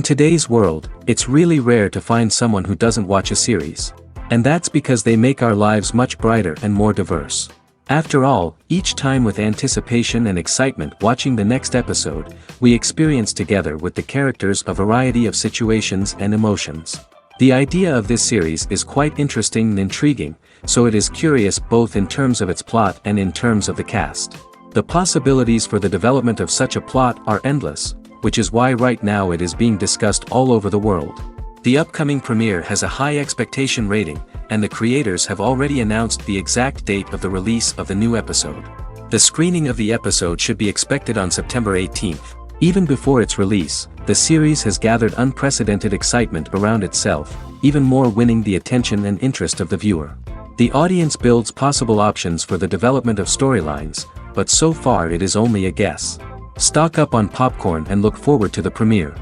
In today's world, it's really rare to find someone who doesn't watch a series. And that's because they make our lives much brighter and more diverse. After all, each time with anticipation and excitement watching the next episode, we experience together with the characters a variety of situations and emotions. The idea of this series is quite interesting and intriguing, so it is curious both in terms of its plot and in terms of the cast. The possibilities for the development of such a plot are endless, which is why right now it is being discussed all over the world. The upcoming premiere has a high expectation rating, and the creators have already announced the exact date of the release of the new episode. The screening of the episode should be expected on September 18th. Even before its release, the series has gathered unprecedented excitement around itself, even more winning the attention and interest of the viewer. The audience builds possible options for the development of storylines, but so far it is only a guess. Stock up on popcorn and look forward to the premiere.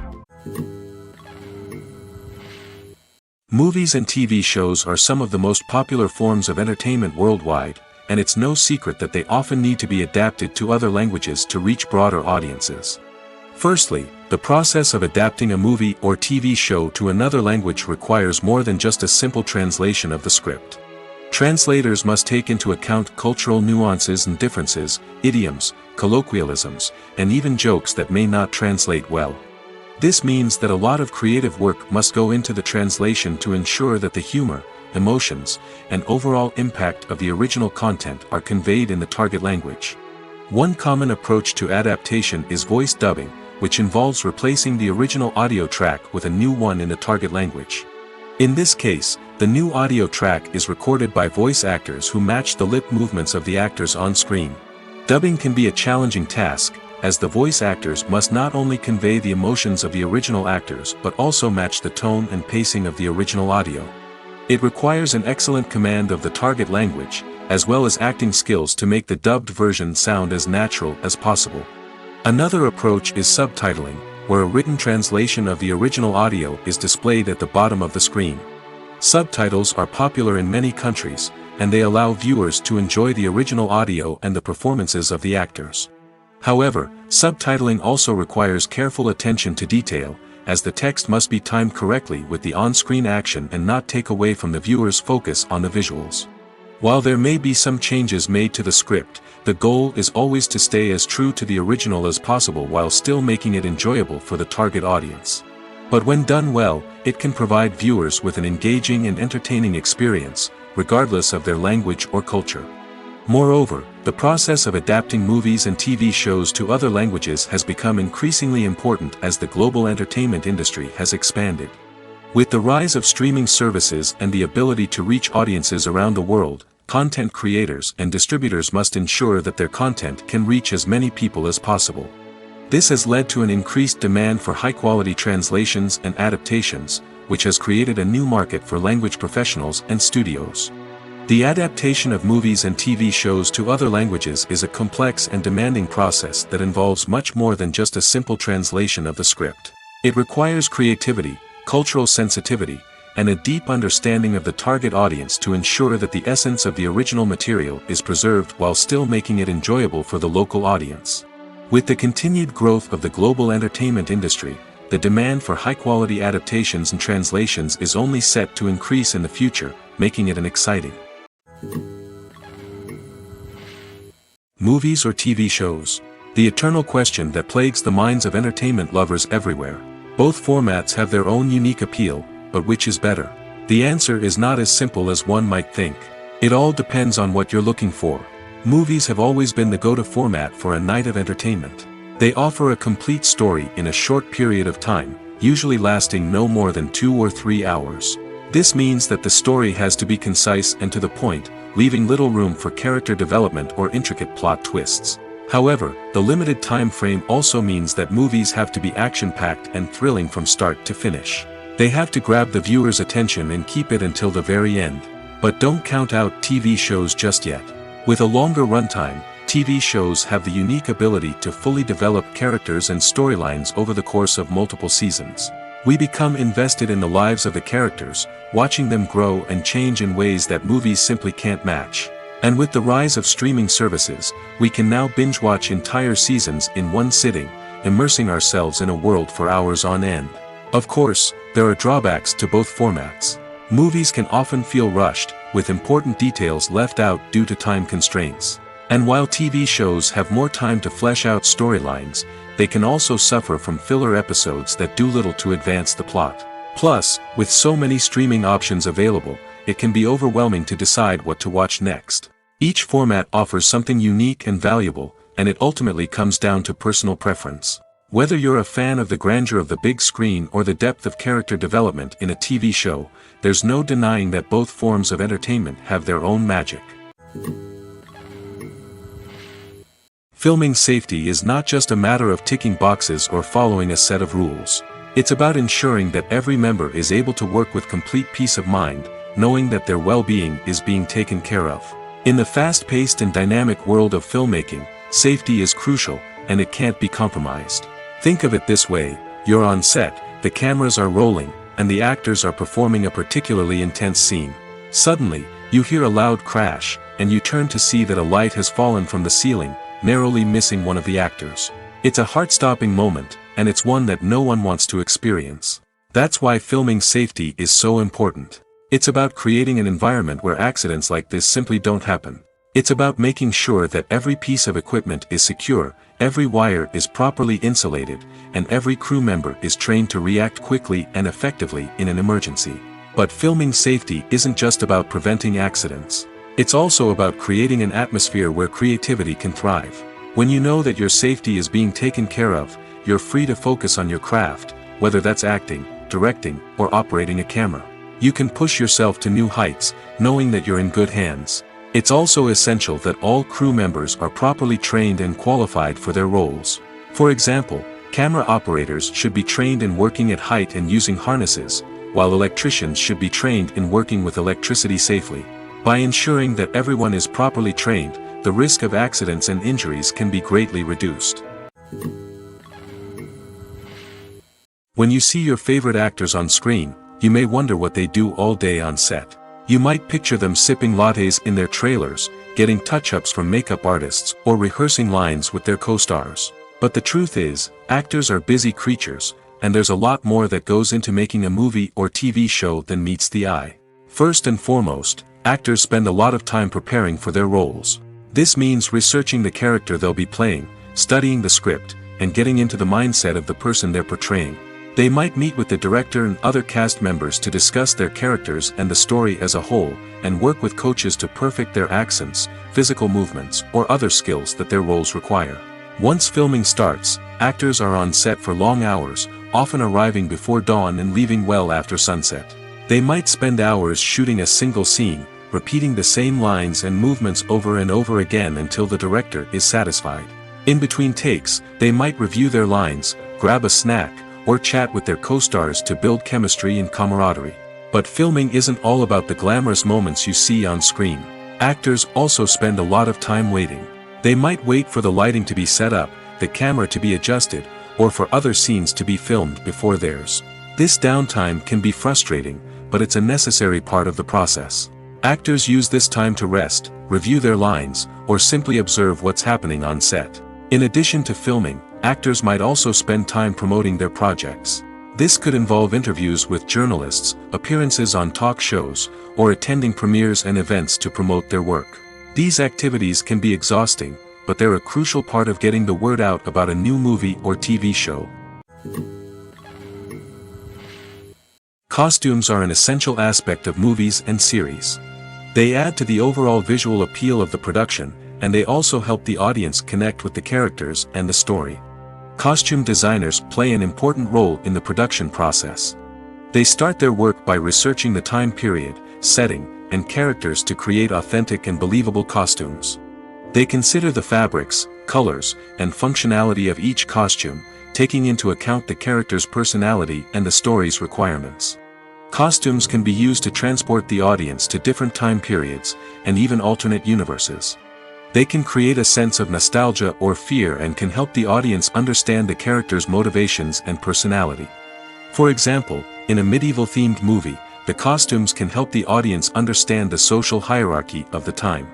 Movies and TV shows are some of the most popular forms of entertainment worldwide, and it's no secret that they often need to be adapted to other languages to reach broader audiences. Firstly, the process of adapting a movie or TV show to another language requires more than just a simple translation of the script. Translators must take into account cultural nuances and differences, idioms, colloquialisms, and even jokes that may not translate well. This means that a lot of creative work must go into the translation to ensure that the humor, emotions, and overall impact of the original content are conveyed in the target language. One common approach to adaptation is voice dubbing, which involves replacing the original audio track with a new one in the target language. In this case, the new audio track is recorded by voice actors who match the lip movements of the actors on screen. Dubbing can be a challenging task, as the voice actors must not only convey the emotions of the original actors but also match the tone and pacing of the original audio. It requires an excellent command of the target language, as well as acting skills to make the dubbed version sound as natural as possible. Another approach is subtitling, where a written translation of the original audio is displayed at the bottom of the screen. Subtitles are popular in many countries, and they allow viewers to enjoy the original audio and the performances of the actors. However, subtitling also requires careful attention to detail, as the text must be timed correctly with the on-screen action and not take away from the viewer's focus on the visuals. While there may be some changes made to the script, the goal is always to stay as true to the original as possible while still making it enjoyable for the target audience. But when done well, it can provide viewers with an engaging and entertaining experience, regardless of their language or culture. Moreover, the process of adapting movies and TV shows to other languages has become increasingly important as the global entertainment industry has expanded. With the rise of streaming services and the ability to reach audiences around the world, content creators and distributors must ensure that their content can reach as many people as possible. This has led to an increased demand for high-quality translations and adaptations, which has created a new market for language professionals and studios. The adaptation of movies and TV shows to other languages is a complex and demanding process that involves much more than just a simple translation of the script. It requires creativity, cultural sensitivity, and a deep understanding of the target audience to ensure that the essence of the original material is preserved while still making it enjoyable for the local audience. With the continued growth of the global entertainment industry, the demand for high-quality adaptations and translations is only set to increase in the future, making it an exciting movies or TV shows. The eternal question that plagues the minds of entertainment lovers everywhere. Both formats have their own unique appeal, but which is better? The answer is not as simple as one might think. It all depends on what you're looking for. Movies have always been the go-to format for a night of entertainment. They offer a complete story in a short period of time, usually lasting no more than 2 or 3 hours. This means that the story has to be concise and to the point, leaving little room for character development or intricate plot twists. However, the limited time frame also means that movies have to be action-packed and thrilling from start to finish. They have to grab the viewer's attention and keep it until the very end. But don't count out TV shows just yet. With a longer runtime, TV shows have the unique ability to fully develop characters and storylines over the course of multiple seasons. We become invested in the lives of the characters, watching them grow and change in ways that movies simply can't match. And with the rise of streaming services, we can now binge-watch entire seasons in one sitting, immersing ourselves in a world for hours on end. Of course, there are drawbacks to both formats. Movies can often feel rushed, with important details left out due to time constraints. And while TV shows have more time to flesh out storylines, they can also suffer from filler episodes that do little to advance the plot. Plus, with so many streaming options available, it can be overwhelming to decide what to watch next. Each format offers something unique and valuable, and it ultimately comes down to personal preference. Whether you're a fan of the grandeur of the big screen or the depth of character development in a TV show, there's no denying that both forms of entertainment have their own magic. Filming safety is not just a matter of ticking boxes or following a set of rules. It's about ensuring that every member is able to work with complete peace of mind, knowing that their well-being is being taken care of. In the fast-paced and dynamic world of filmmaking, safety is crucial, and it can't be compromised. Think of it this way: you're on set, the cameras are rolling, and the actors are performing a particularly intense scene. Suddenly, you hear a loud crash, and you turn to see that a light has fallen from the ceiling, narrowly missing one of the actors. It's a heart-stopping moment, and it's one that no one wants to experience. That's why filming safety is so important. It's about creating an environment where accidents like this simply don't happen. It's about making sure that every piece of equipment is secure, every wire is properly insulated, and every crew member is trained to react quickly and effectively in an emergency. But filming safety isn't just about preventing accidents. It's also about creating an atmosphere where creativity can thrive. When you know that your safety is being taken care of, you're free to focus on your craft, whether that's acting, directing, or operating a camera. You can push yourself to new heights, knowing that you're in good hands. It's also essential that all crew members are properly trained and qualified for their roles. For example, camera operators should be trained in working at height and using harnesses, while electricians should be trained in working with electricity safely. By ensuring that everyone is properly trained, the risk of accidents and injuries can be greatly reduced. When you see your favorite actors on screen, you may wonder what they do all day on set. You might picture them sipping lattes in their trailers, getting touch-ups from makeup artists, or rehearsing lines with their co-stars. But the truth is, actors are busy creatures, and there's a lot more that goes into making a movie or TV show than meets the eye. First and foremost, actors spend a lot of time preparing for their roles. This means researching the character they'll be playing, studying the script, and getting into the mindset of the person they're portraying. They might meet with the director and other cast members to discuss their characters and the story as a whole, and work with coaches to perfect their accents, physical movements, or other skills that their roles require. Once filming starts, actors are on set for long hours, often arriving before dawn and leaving well after sunset. They might spend hours shooting a single scene, repeating the same lines and movements over and over again until the director is satisfied. In between takes, they might review their lines, grab a snack, or chat with their co-stars to build chemistry and camaraderie. But filming isn't all about the glamorous moments you see on screen. Actors also spend a lot of time waiting. They might wait for the lighting to be set up, the camera to be adjusted, or for other scenes to be filmed before theirs. This downtime can be frustrating, but it's a necessary part of the process. Actors use this time to rest, review their lines, or simply observe what's happening on set. In addition to filming, actors might also spend time promoting their projects. This could involve interviews with journalists, appearances on talk shows, or attending premieres and events to promote their work. These activities can be exhausting, but they're a crucial part of getting the word out about a new movie or TV show. Costumes are an essential aspect of movies and series. They add to the overall visual appeal of the production, and they also help the audience connect with the characters and the story. Costume designers play an important role in the production process. They start their work by researching the time period, setting, and characters to create authentic and believable costumes. They consider the fabrics, colors, and functionality of each costume, taking into account the character's personality and the story's requirements. Costumes can be used to transport the audience to different time periods, and even alternate universes. They can create a sense of nostalgia or fear and can help the audience understand the character's motivations and personality. For example, in a medieval-themed movie, the costumes can help the audience understand the social hierarchy of the time.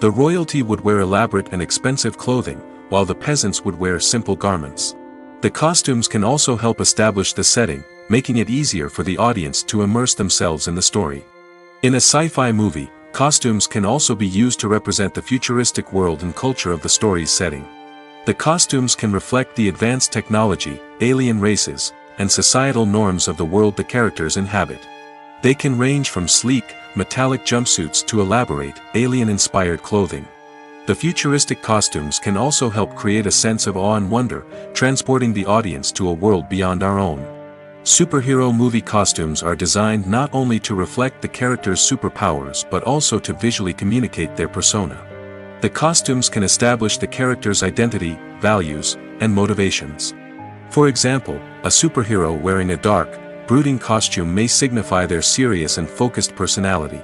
The royalty would wear elaborate and expensive clothing, while the peasants would wear simple garments. The costumes can also help establish the setting, making it easier for the audience to immerse themselves in the story. In a sci-fi movie, costumes can also be used to represent the futuristic world and culture of the story's setting. The costumes can reflect the advanced technology, alien races, and societal norms of the world the characters inhabit. They can range from sleek, metallic jumpsuits to elaborate, alien-inspired clothing. The futuristic costumes can also help create a sense of awe and wonder, transporting the audience to a world beyond our own. Superhero movie costumes are designed not only to reflect the character's superpowers but also to visually communicate their persona. The costumes can establish the character's identity, values, and motivations. For example, a superhero wearing a dark, brooding costume may signify their serious and focused personality.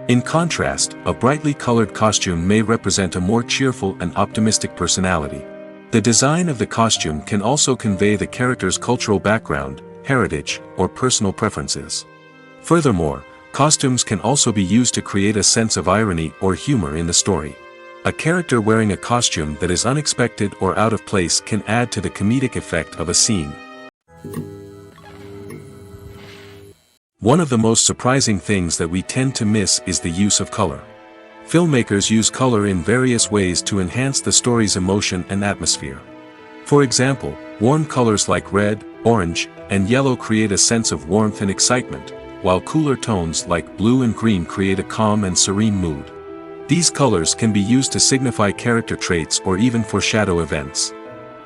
In contrast, a brightly colored costume may represent a more cheerful and optimistic personality. The design of the costume can also convey the character's cultural background, heritage, or personal preferences. Furthermore, costumes can also be used to create a sense of irony or humor in the story. A character wearing a costume that is unexpected or out of place can add to the comedic effect of a scene. One of the most surprising things that we tend to miss is the use of color. Filmmakers use color in various ways to enhance the story's emotion and atmosphere. For example, warm colors like red, orange, and yellow create a sense of warmth and excitement, while cooler tones like blue and green create a calm and serene mood. These colors can be used to signify character traits or even foreshadow events.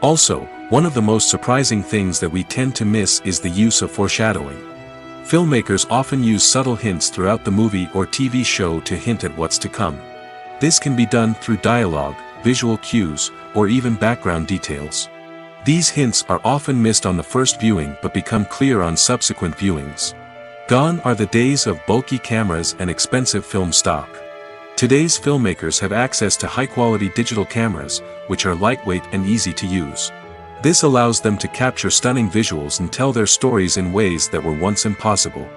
Also, one of the most surprising things that we tend to miss is the use of foreshadowing. Filmmakers often use subtle hints throughout the movie or TV show to hint at what's to come. This can be done through dialogue, visual cues, or even background details. These hints are often missed on the first viewing but become clear on subsequent viewings. Gone are the days of bulky cameras and expensive film stock. Today's filmmakers have access to high-quality digital cameras, which are lightweight and easy to use. This allows them to capture stunning visuals and tell their stories in ways that were once impossible.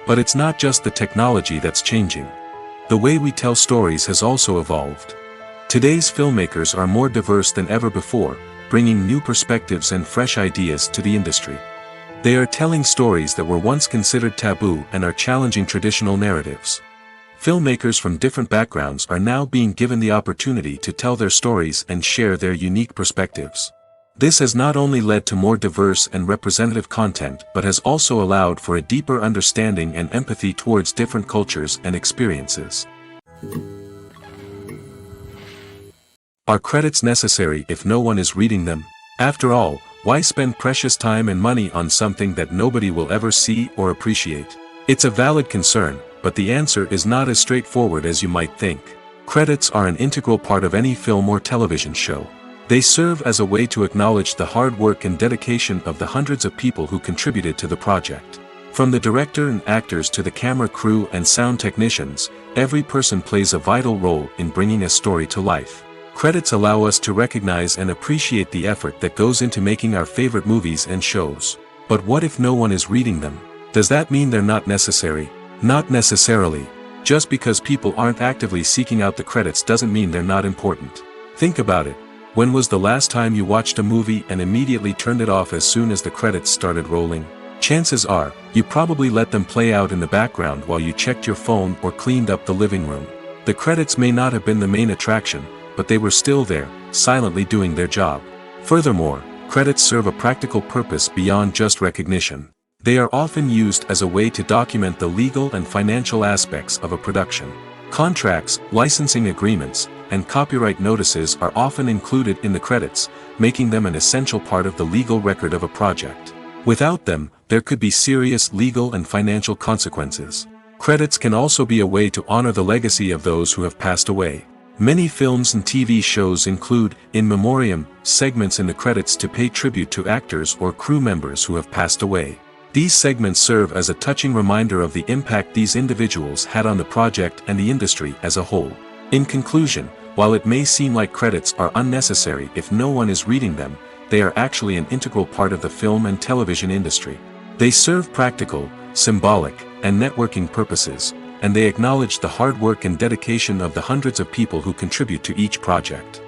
But it's not just the technology that's changing. The way we tell stories has also evolved. Today's filmmakers are more diverse than ever before, bringing new perspectives and fresh ideas to the industry. They are telling stories that were once considered taboo and are challenging traditional narratives. Filmmakers from different backgrounds are now being given the opportunity to tell their stories and share their unique perspectives. This has not only led to more diverse and representative content but has also allowed for a deeper understanding and empathy towards different cultures and experiences. Are credits necessary if no one is reading them? After all, why spend precious time and money on something that nobody will ever see or appreciate? It's a valid concern, but the answer is not as straightforward as you might think. Credits are an integral part of any film or television show. They serve as a way to acknowledge the hard work and dedication of the hundreds of people who contributed to the project. From the director and actors to the camera crew and sound technicians, every person plays a vital role in bringing a story to life. Credits allow us to recognize and appreciate the effort that goes into making our favorite movies and shows. But what if no one is reading them? Does that mean they're not necessary? Not necessarily. Just because people aren't actively seeking out the credits doesn't mean they're not important. Think about it. When was the last time you watched a movie and immediately turned it off as soon as the credits started rolling? Chances are, you probably let them play out in the background while you checked your phone or cleaned up the living room. The credits may not have been the main attraction, but they were still there, silently doing their job. Furthermore, credits serve a practical purpose beyond just recognition. They are often used as a way to document the legal and financial aspects of a production. Contracts, licensing agreements, and copyright notices are often included in the credits, making them an essential part of the legal record of a project. Without them, there could be serious legal and financial consequences. Credits can also be a way to honor the legacy of those who have passed away. Many films and TV shows include, in memoriam, segments in the credits to pay tribute to actors or crew members who have passed away. These segments serve as a touching reminder of the impact these individuals had on the project and the industry as a whole. In conclusion, while it may seem like credits are unnecessary if no one is reading them, they are actually an integral part of the film and television industry. They serve practical, symbolic, and networking purposes, and they acknowledge the hard work and dedication of the hundreds of people who contribute to each project.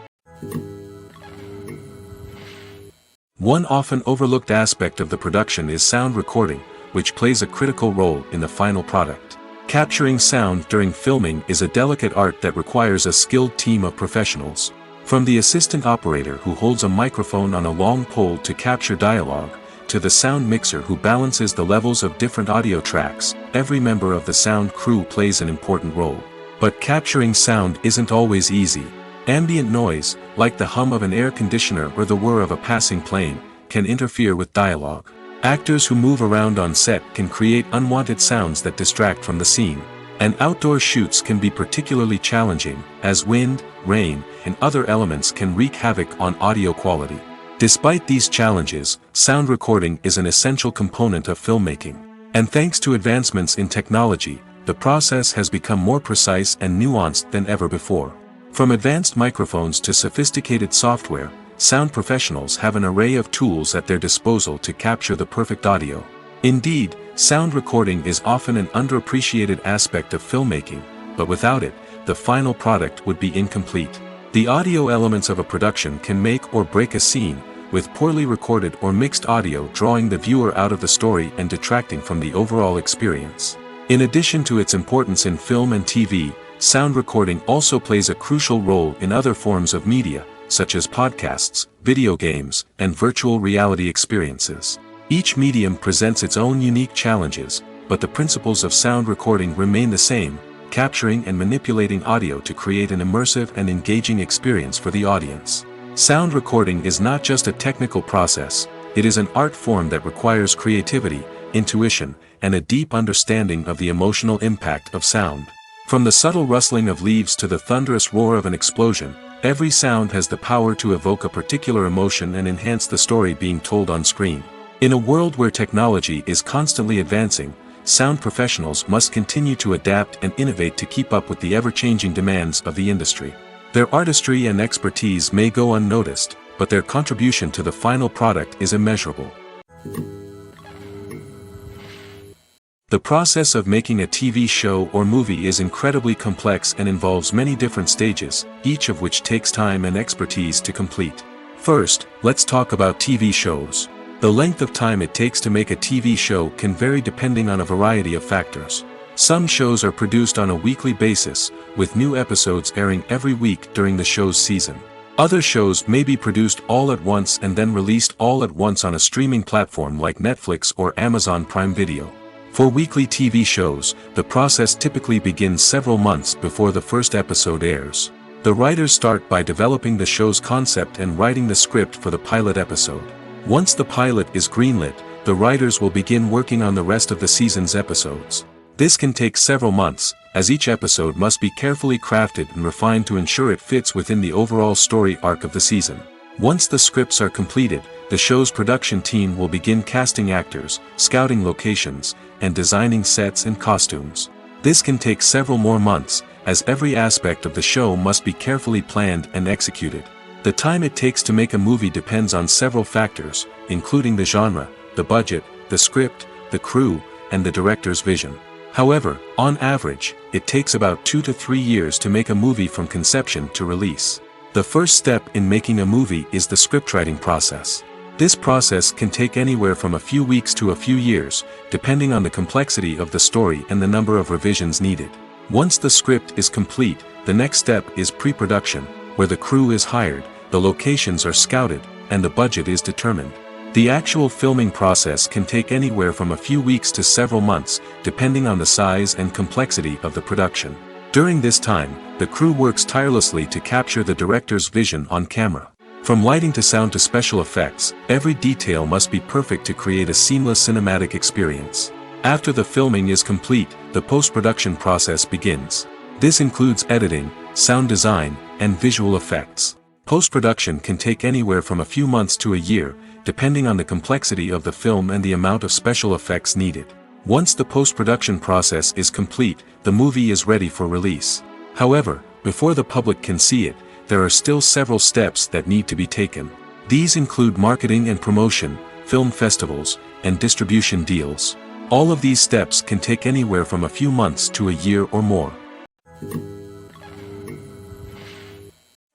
One often overlooked aspect of the production is sound recording, which plays a critical role in the final product. Capturing sound during filming is a delicate art that requires a skilled team of professionals. From the assistant operator who holds a microphone on a long pole to capture dialogue, to the sound mixer who balances the levels of different audio tracks, every member of the sound crew plays an important role. But capturing sound isn't always easy. Ambient noise, like the hum of an air conditioner or the whir of a passing plane, can interfere with dialogue. Actors who move around on set can create unwanted sounds that distract from the scene. And outdoor shoots can be particularly challenging, as wind, rain, and other elements can wreak havoc on audio quality. Despite these challenges, sound recording is an essential component of filmmaking. And thanks to advancements in technology, the process has become more precise and nuanced than ever before. From advanced microphones to sophisticated software, sound professionals have an array of tools at their disposal to capture the perfect audio. Indeed, sound recording is often an underappreciated aspect of filmmaking, but without it, the final product would be incomplete. The audio elements of a production can make or break a scene, with poorly recorded or mixed audio drawing the viewer out of the story and detracting from the overall experience. In addition to its importance in film and TV, sound recording also plays a crucial role in other forms of media, such as podcasts, video games, and virtual reality experiences. Each medium presents its own unique challenges, but the principles of sound recording remain the same, capturing and manipulating audio to create an immersive and engaging experience for the audience. Sound recording is not just a technical process, it is an art form that requires creativity, intuition, and a deep understanding of the emotional impact of sound. From the subtle rustling of leaves to the thunderous roar of an explosion, every sound has the power to evoke a particular emotion and enhance the story being told on screen. In a world where technology is constantly advancing, sound professionals must continue to adapt and innovate to keep up with the ever-changing demands of the industry. Their artistry and expertise may go unnoticed, but their contribution to the final product is immeasurable. The process of making a TV show or movie is incredibly complex and involves many different stages, each of which takes time and expertise to complete. First, let's talk about TV shows. The length of time it takes to make a TV show can vary depending on a variety of factors. Some shows are produced on a weekly basis, with new episodes airing every week during the show's season. Other shows may be produced all at once and then released all at once on a streaming platform like Netflix or Amazon Prime Video. For weekly TV shows, the process typically begins several months before the first episode airs. The writers start by developing the show's concept and writing the script for the pilot episode. Once the pilot is greenlit, the writers will begin working on the rest of the season's episodes. This can take several months, as each episode must be carefully crafted and refined to ensure it fits within the overall story arc of the season. Once the scripts are completed, the show's production team will begin casting actors, scouting locations, and designing sets and costumes. This can take several more months, as every aspect of the show must be carefully planned and executed. The time it takes to make a movie depends on several factors, including the genre, the budget, the script, the crew, and the director's vision. However, on average, it takes about 2 to 3 years to make a movie from conception to release. The first step in making a movie is the scriptwriting process. This process can take anywhere from a few weeks to a few years, depending on the complexity of the story and the number of revisions needed. Once the script is complete, the next step is pre-production, where the crew is hired, the locations are scouted, and the budget is determined. The actual filming process can take anywhere from a few weeks to several months, depending on the size and complexity of the production. During this time, the crew works tirelessly to capture the director's vision on camera. From lighting to sound to special effects, every detail must be perfect to create a seamless cinematic experience. After the filming is complete, the post-production process begins. This includes editing, sound design, and visual effects. Post-production can take anywhere from a few months to a year, depending on the complexity of the film and the amount of special effects needed. Once the post-production process is complete, the movie is ready for release. However, before the public can see it, there are still several steps that need to be taken. These include marketing and promotion, film festivals, and distribution deals. All of these steps can take anywhere from a few months to a year or more.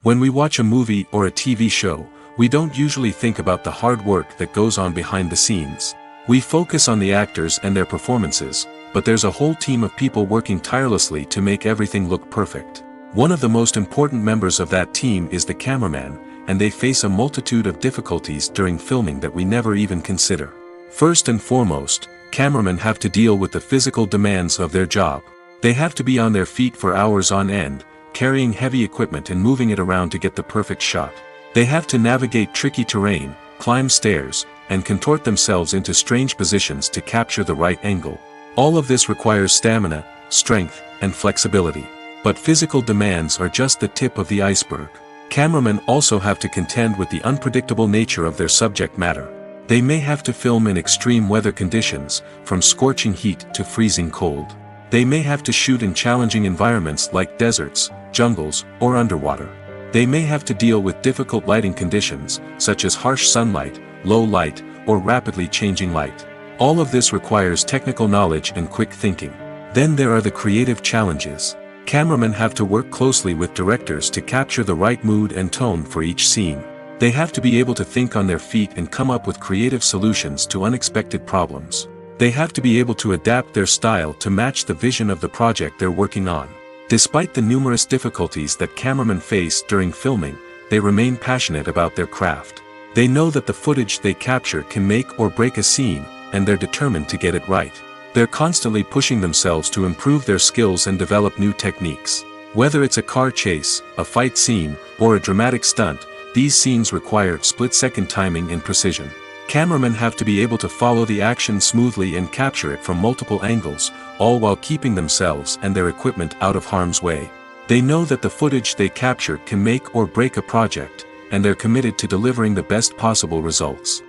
When we watch a movie or a TV show, We don't usually think about the hard work that goes on behind the scenes. We focus on the actors and their performances, but there's a whole team of people working tirelessly to make everything look perfect. One of the most important members of that team is the cameraman, and they face a multitude of difficulties during filming that we never even consider. First and foremost, cameramen have to deal with the physical demands of their job. They have to be on their feet for hours on end, carrying heavy equipment and moving it around to get the perfect shot. They have to navigate tricky terrain, climb stairs, and contort themselves into strange positions to capture the right angle. All of this requires stamina, strength, and flexibility. But physical demands are just the tip of the iceberg. Cameramen also have to contend with the unpredictable nature of their subject matter. They may have to film in extreme weather conditions, from scorching heat to freezing cold. They may have to shoot in challenging environments like deserts, jungles, or underwater. They may have to deal with difficult lighting conditions, such as harsh sunlight, low light, or rapidly changing light. All of this requires technical knowledge and quick thinking. Then there are the creative challenges. Cameramen have to work closely with directors to capture the right mood and tone for each scene. They have to be able to think on their feet and come up with creative solutions to unexpected problems. They have to be able to adapt their style to match the vision of the project they're working on. Despite the numerous difficulties that cameramen face during filming, they remain passionate about their craft. They know that the footage they capture can make or break a scene, and they're determined to get it right. They're constantly pushing themselves to improve their skills and develop new techniques. Whether it's a car chase, a fight scene, or a dramatic stunt, these scenes require split-second timing and precision. Cameramen have to be able to follow the action smoothly and capture it from multiple angles, all while keeping themselves and their equipment out of harm's way. They know that the footage they capture can make or break a project, and they're committed to delivering the best possible results.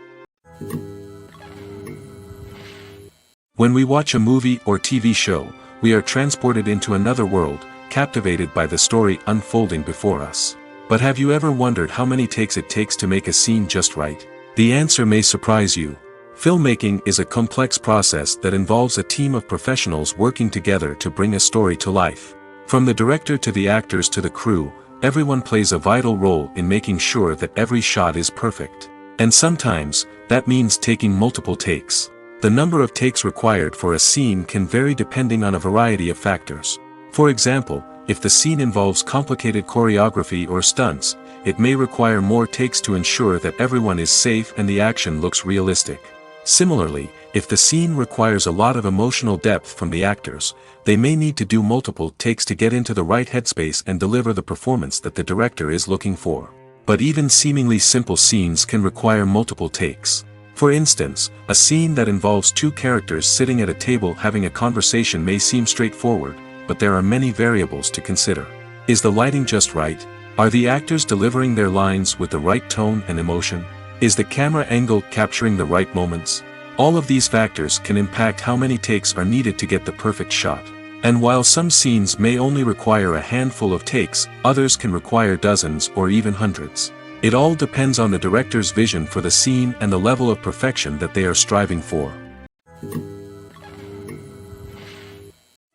When we watch a movie or TV show, we are transported into another world, captivated by the story unfolding before us. But have you ever wondered how many takes it takes to make a scene just right? The answer may surprise you. Filmmaking is a complex process that involves a team of professionals working together to bring a story to life. From the director to the actors to the crew, everyone plays a vital role in making sure that every shot is perfect. And sometimes, that means taking multiple takes. The number of takes required for a scene can vary depending on a variety of factors. For example, if the scene involves complicated choreography or stunts, it may require more takes to ensure that everyone is safe and the action looks realistic. Similarly, if the scene requires a lot of emotional depth from the actors, they may need to do multiple takes to get into the right headspace and deliver the performance that the director is looking for. But even seemingly simple scenes can require multiple takes. For instance, a scene that involves two characters sitting at a table having a conversation may seem straightforward, but there are many variables to consider. Is the lighting just right? Are the actors delivering their lines with the right tone and emotion? Is the camera angle capturing the right moments? All of these factors can impact how many takes are needed to get the perfect shot. And while some scenes may only require a handful of takes, others can require dozens or even hundreds. It all depends on the director's vision for the scene and the level of perfection that they are striving for.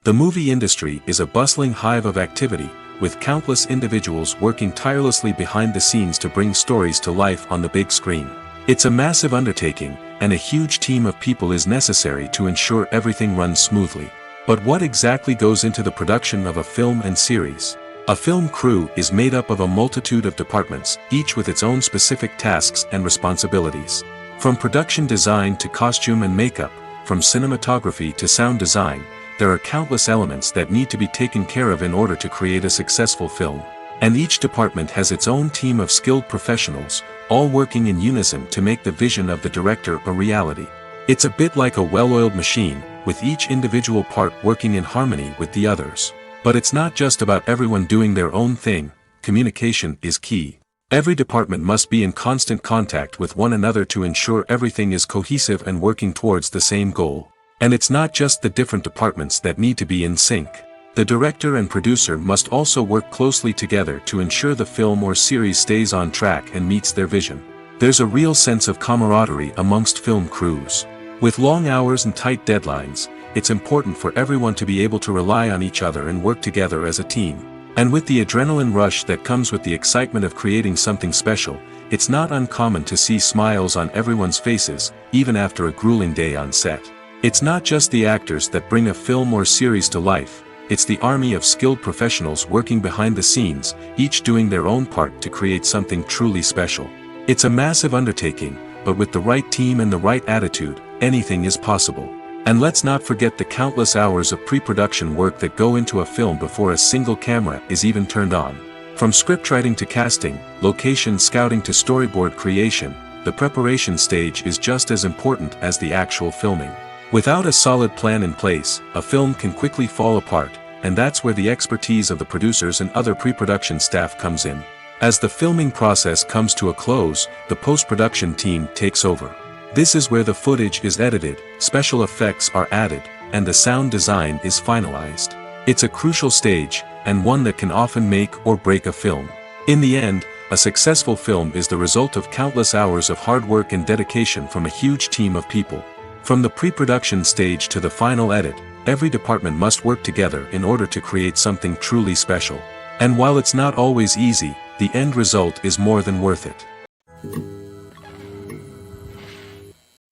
The movie industry is a bustling hive of activity, with countless individuals working tirelessly behind the scenes to bring stories to life on the big screen. It's a massive undertaking, and a huge team of people is necessary to ensure everything runs smoothly. But what exactly goes into the production of a film and series? A film crew is made up of a multitude of departments, each with its own specific tasks and responsibilities. From production design to costume and makeup, from cinematography to sound design, there are countless elements that need to be taken care of in order to create a successful film. And each department has its own team of skilled professionals, all working in unison to make the vision of the director a reality. It's a bit like a well-oiled machine, with each individual part working in harmony with the others. But it's not just about everyone doing their own thing. Communication is key. Every department must be in constant contact with one another to ensure everything is cohesive and working towards the same goal. And it's not just the different departments that need to be in sync. The director and producer must also work closely together to ensure the film or series stays on track and meets their vision. There's a real sense of camaraderie amongst film crews. With long hours and tight deadlines, it's important for everyone to be able to rely on each other and work together as a team. And with the adrenaline rush that comes with the excitement of creating something special, it's not uncommon to see smiles on everyone's faces, even after a grueling day on set. It's not just the actors that bring a film or series to life, it's the army of skilled professionals working behind the scenes, each doing their own part to create something truly special. It's a massive undertaking, but with the right team and the right attitude, anything is possible. And let's not forget the countless hours of pre-production work that go into a film before a single camera is even turned on. From scriptwriting to casting, location scouting to storyboard creation, the preparation stage is just as important as the actual filming. Without a solid plan in place, a film can quickly fall apart, and that's where the expertise of the producers and other pre-production staff comes in. As the filming process comes to a close, the post-production team takes over. This is where the footage is edited, special effects are added, and the sound design is finalized. It's a crucial stage, and one that can often make or break a film. In the end, a successful film is the result of countless hours of hard work and dedication from a huge team of people. From the pre-production stage to the final edit, every department must work together in order to create something truly special. And while it's not always easy, the end result is more than worth it.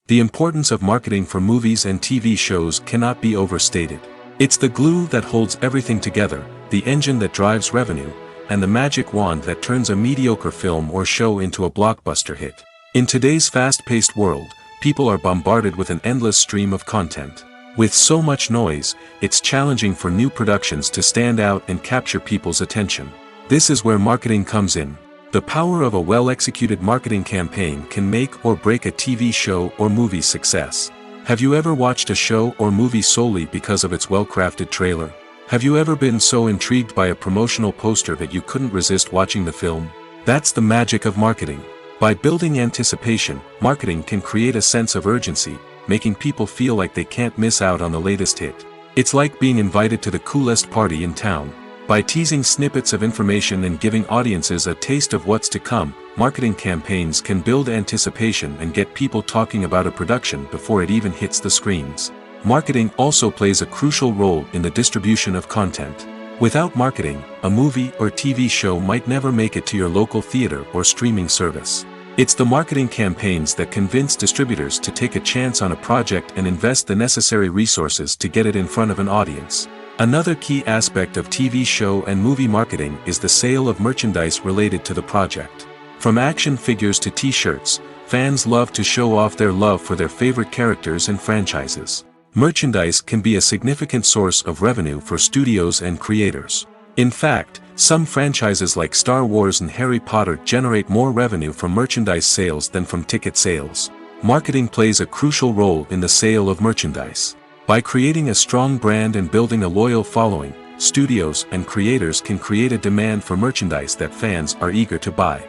The importance of marketing for movies and TV shows cannot be overstated. It's the glue that holds everything together, the engine that drives revenue, and the magic wand that turns a mediocre film or show into a blockbuster hit. In today's fast-paced world, people are bombarded with an endless stream of content. With so much noise, it's challenging for new productions to stand out and capture people's attention. This is where marketing comes in. The power of a well-executed marketing campaign can make or break a TV show or movie's success. Have you ever watched a show or movie solely because of its well-crafted trailer? Have you ever been so intrigued by a promotional poster that you couldn't resist watching the film? That's the magic of marketing. By building anticipation, marketing can create a sense of urgency, making people feel like they can't miss out on the latest hit. It's like being invited to the coolest party in town. By teasing snippets of information and giving audiences a taste of what's to come, marketing campaigns can build anticipation and get people talking about a production before it even hits the screens. Marketing also plays a crucial role in the distribution of content. Without marketing, a movie or TV show might never make it to your local theater or streaming service. It's the marketing campaigns that convince distributors to take a chance on a project and invest the necessary resources to get it in front of an audience. Another key aspect of TV show and movie marketing is the sale of merchandise related to the project. From action figures to t-shirts, fans love to show off their love for their favorite characters and franchises. Merchandise can be a significant source of revenue for studios and creators. In fact, some franchises like Star Wars and Harry Potter generate more revenue from merchandise sales than from ticket sales. Marketing plays a crucial role in the sale of merchandise. By creating a strong brand and building a loyal following, studios and creators can create a demand for merchandise that fans are eager to buy.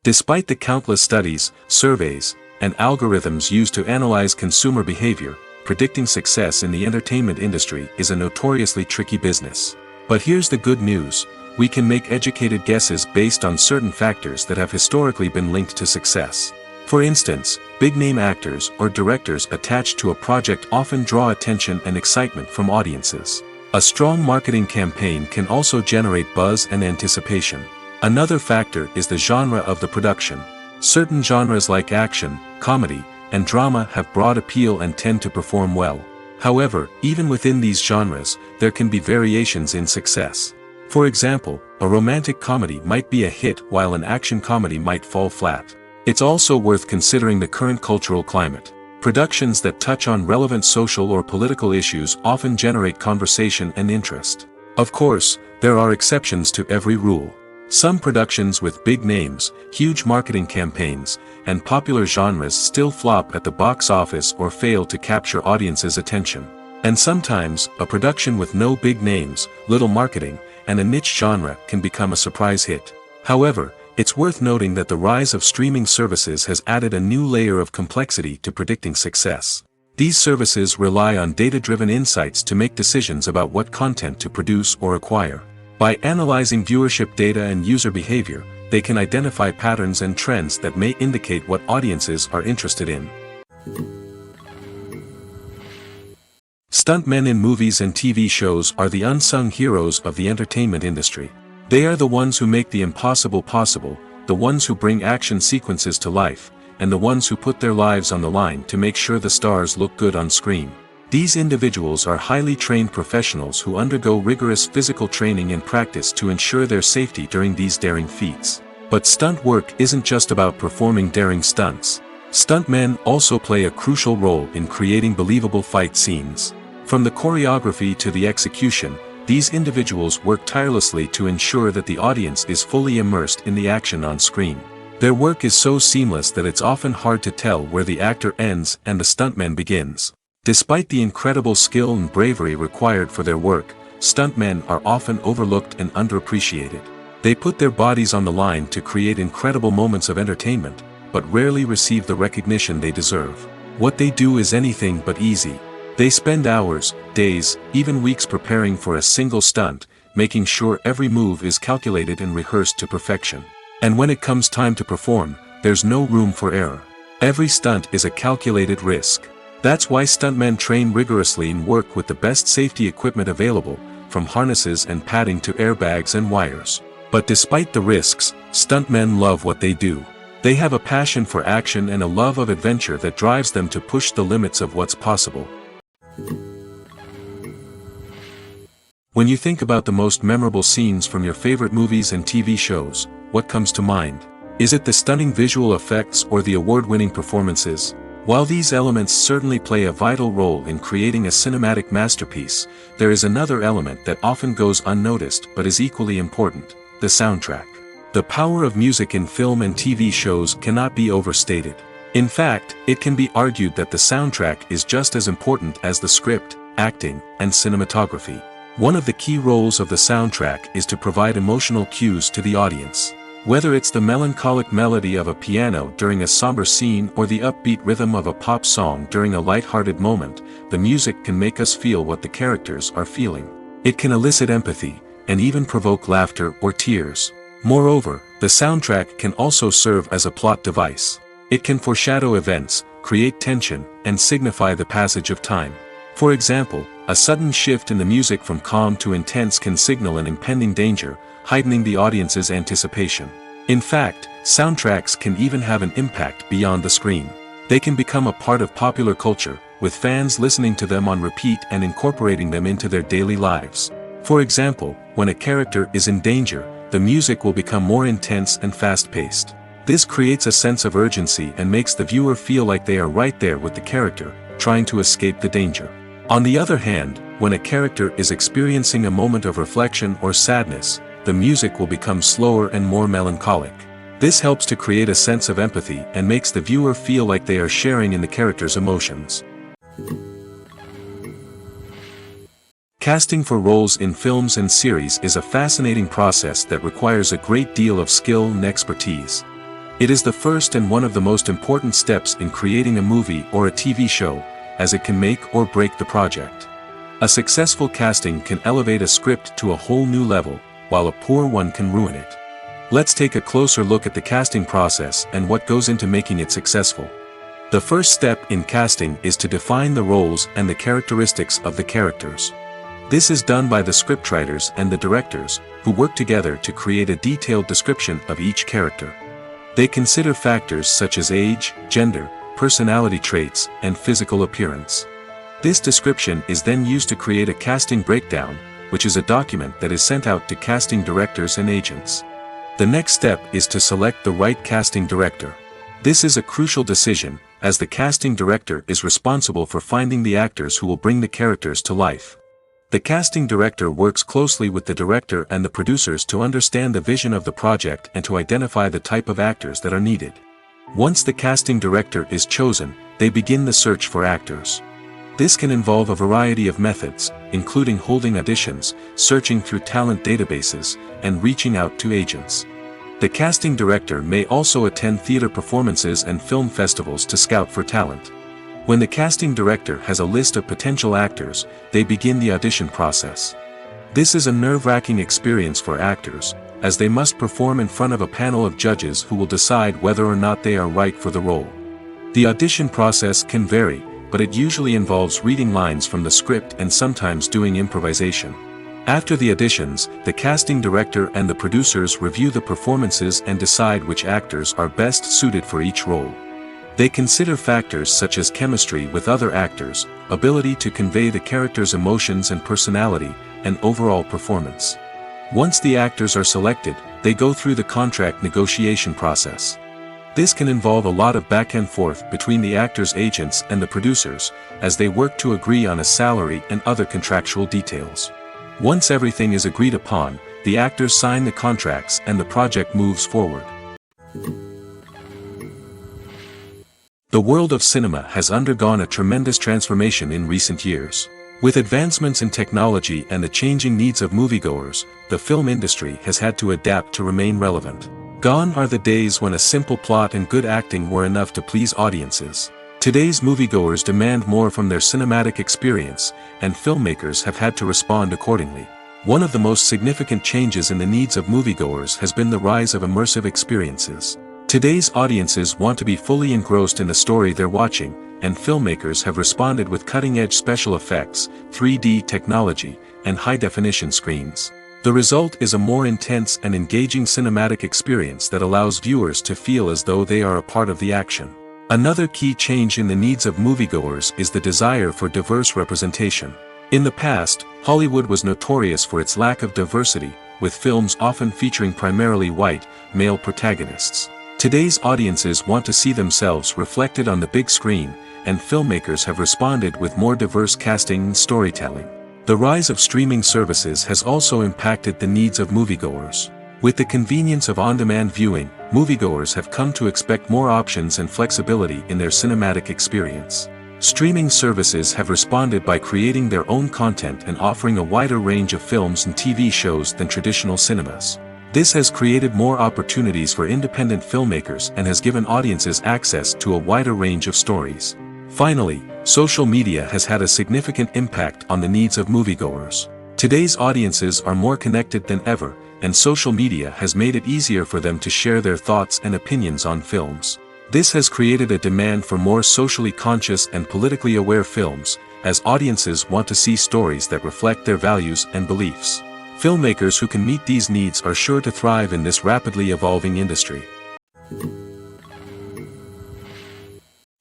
Despite the countless studies, surveys, and algorithms used to analyze consumer behavior, predicting success in the entertainment industry is a notoriously tricky business. But here's the good news: we can make educated guesses based on certain factors that have historically been linked to success. For instance, big-name actors or directors attached to a project often draw attention and excitement from audiences. A strong marketing campaign can also generate buzz and anticipation. Another factor is the genre of the production. Certain genres like action, comedy, and drama have broad appeal and tend to perform well. However, even within these genres, there can be variations in success. For example, a romantic comedy might be a hit while an action comedy might fall flat. It's also worth considering the current cultural climate. Productions that touch on relevant social or political issues often generate conversation and interest. Of course, there are exceptions to every rule. Some productions with big names, huge marketing campaigns, and popular genres still flop at the box office or fail to capture audiences' attention. And sometimes, a production with no big names, little marketing, and a niche genre can become a surprise hit. However, it's worth noting that the rise of streaming services has added a new layer of complexity to predicting success. These services rely on data-driven insights to make decisions about what content to produce or acquire. By analyzing viewership data and user behavior, they can identify patterns and trends that may indicate what audiences are interested in. Stuntmen in movies and TV shows are the unsung heroes of the entertainment industry. They are the ones who make the impossible possible, the ones who bring action sequences to life, and the ones who put their lives on the line to make sure the stars look good on screen. These individuals are highly trained professionals who undergo rigorous physical training and practice to ensure their safety during these daring feats. But stunt work isn't just about performing daring stunts. Stuntmen also play a crucial role in creating believable fight scenes. From the choreography to the execution, these individuals work tirelessly to ensure that the audience is fully immersed in the action on screen. Their work is so seamless that it's often hard to tell where the actor ends and the stuntman begins. Despite the incredible skill and bravery required for their work, stuntmen are often overlooked and underappreciated. They put their bodies on the line to create incredible moments of entertainment, but rarely receive the recognition they deserve. What they do is anything but easy. They spend hours, days, even weeks preparing for a single stunt, making sure every move is calculated and rehearsed to perfection. And when it comes time to perform, there's no room for error. Every stunt is a calculated risk. That's why stuntmen train rigorously and work with the best safety equipment available, from harnesses and padding to airbags and wires. But despite the risks, stuntmen love what they do. They have a passion for action and a love of adventure that drives them to push the limits of what's possible. When you think about the most memorable scenes from your favorite movies and TV shows, what comes to mind? Is it the stunning visual effects or the award-winning performances? While these elements certainly play a vital role in creating a cinematic masterpiece, there is another element that often goes unnoticed but is equally important: the soundtrack. The power of music in film and TV shows cannot be overstated. In fact, it can be argued that the soundtrack is just as important as the script, acting, and cinematography. One of the key roles of the soundtrack is to provide emotional cues to the audience. Whether it's the melancholic melody of a piano during a somber scene or the upbeat rhythm of a pop song during a light-hearted moment, the music can make us feel what the characters are feeling. It can elicit empathy, and even provoke laughter or tears. Moreover, the soundtrack can also serve as a plot device. It can foreshadow events, create tension, and signify the passage of time. For example, a sudden shift in the music from calm to intense can signal an impending danger, heightening the audience's anticipation. In fact, soundtracks can even have an impact beyond the screen. They can become a part of popular culture, with fans listening to them on repeat and incorporating them into their daily lives. For example, when a character is in danger, the music will become more intense and fast-paced. This creates a sense of urgency and makes the viewer feel like they are right there with the character, trying to escape the danger. On the other hand, when a character is experiencing a moment of reflection or sadness, the music will become slower and more melancholic. This helps to create a sense of empathy and makes the viewer feel like they are sharing in the character's emotions. Casting for roles in films and series is a fascinating process that requires a great deal of skill and expertise. It is the first and one of the most important steps in creating a movie or a TV show, as it can make or break the project. A successful casting can elevate a script to a whole new level, while a poor one can ruin it. Let's take a closer look at the casting process and what goes into making it successful. The first step in casting is to define the roles and the characteristics of the characters. This is done by the scriptwriters and the directors, who work together to create a detailed description of each character. They consider factors such as age, gender, personality traits, and physical appearance. This description is then used to create a casting breakdown, which is a document that is sent out to casting directors and agents. The next step is to select the right casting director. This is a crucial decision, as the casting director is responsible for finding the actors who will bring the characters to life. The casting director works closely with the director and the producers to understand the vision of the project and to identify the type of actors that are needed. Once the casting director is chosen, they begin the search for actors. This can involve a variety of methods, including holding auditions, searching through talent databases, and reaching out to agents. The casting director may also attend theater performances and film festivals to scout for talent. When the casting director has a list of potential actors, they begin the audition process. This is a nerve-wracking experience for actors, as they must perform in front of a panel of judges who will decide whether or not they are right for the role. The audition process can vary, but it usually involves reading lines from the script and sometimes doing improvisation. After the auditions, the casting director and the producers review the performances and decide which actors are best suited for each role. They consider factors such as chemistry with other actors, ability to convey the character's emotions and personality, and overall performance. Once the actors are selected, they go through the contract negotiation process. This can involve a lot of back and forth between the actors' agents and the producers, as they work to agree on a salary and other contractual details. Once everything is agreed upon, the actors sign the contracts and the project moves forward. The world of cinema has undergone a tremendous transformation in recent years. With advancements in technology and the changing needs of moviegoers, the film industry has had to adapt to remain relevant. Gone are the days when a simple plot and good acting were enough to please audiences. Today's moviegoers demand more from their cinematic experience, and filmmakers have had to respond accordingly. One of the most significant changes in the needs of moviegoers has been the rise of immersive experiences. Today's audiences want to be fully engrossed in the story they're watching, and filmmakers have responded with cutting-edge special effects, 3D technology, and high-definition screens. The result is a more intense and engaging cinematic experience that allows viewers to feel as though they are a part of the action. Another key change in the needs of moviegoers is the desire for diverse representation. In the past, Hollywood was notorious for its lack of diversity, with films often featuring primarily white, male protagonists. Today's audiences want to see themselves reflected on the big screen, and filmmakers have responded with more diverse casting and storytelling. The rise of streaming services has also impacted the needs of moviegoers. With the convenience of on-demand viewing, moviegoers have come to expect more options and flexibility in their cinematic experience. Streaming services have responded by creating their own content and offering a wider range of films and TV shows than traditional cinemas. This has created more opportunities for independent filmmakers and has given audiences access to a wider range of stories. Finally, social media has had a significant impact on the needs of moviegoers. Today's audiences are more connected than ever, and social media has made it easier for them to share their thoughts and opinions on films. This has created a demand for more socially conscious and politically aware films, as audiences want to see stories that reflect their values and beliefs. Filmmakers who can meet these needs are sure to thrive in this rapidly evolving industry.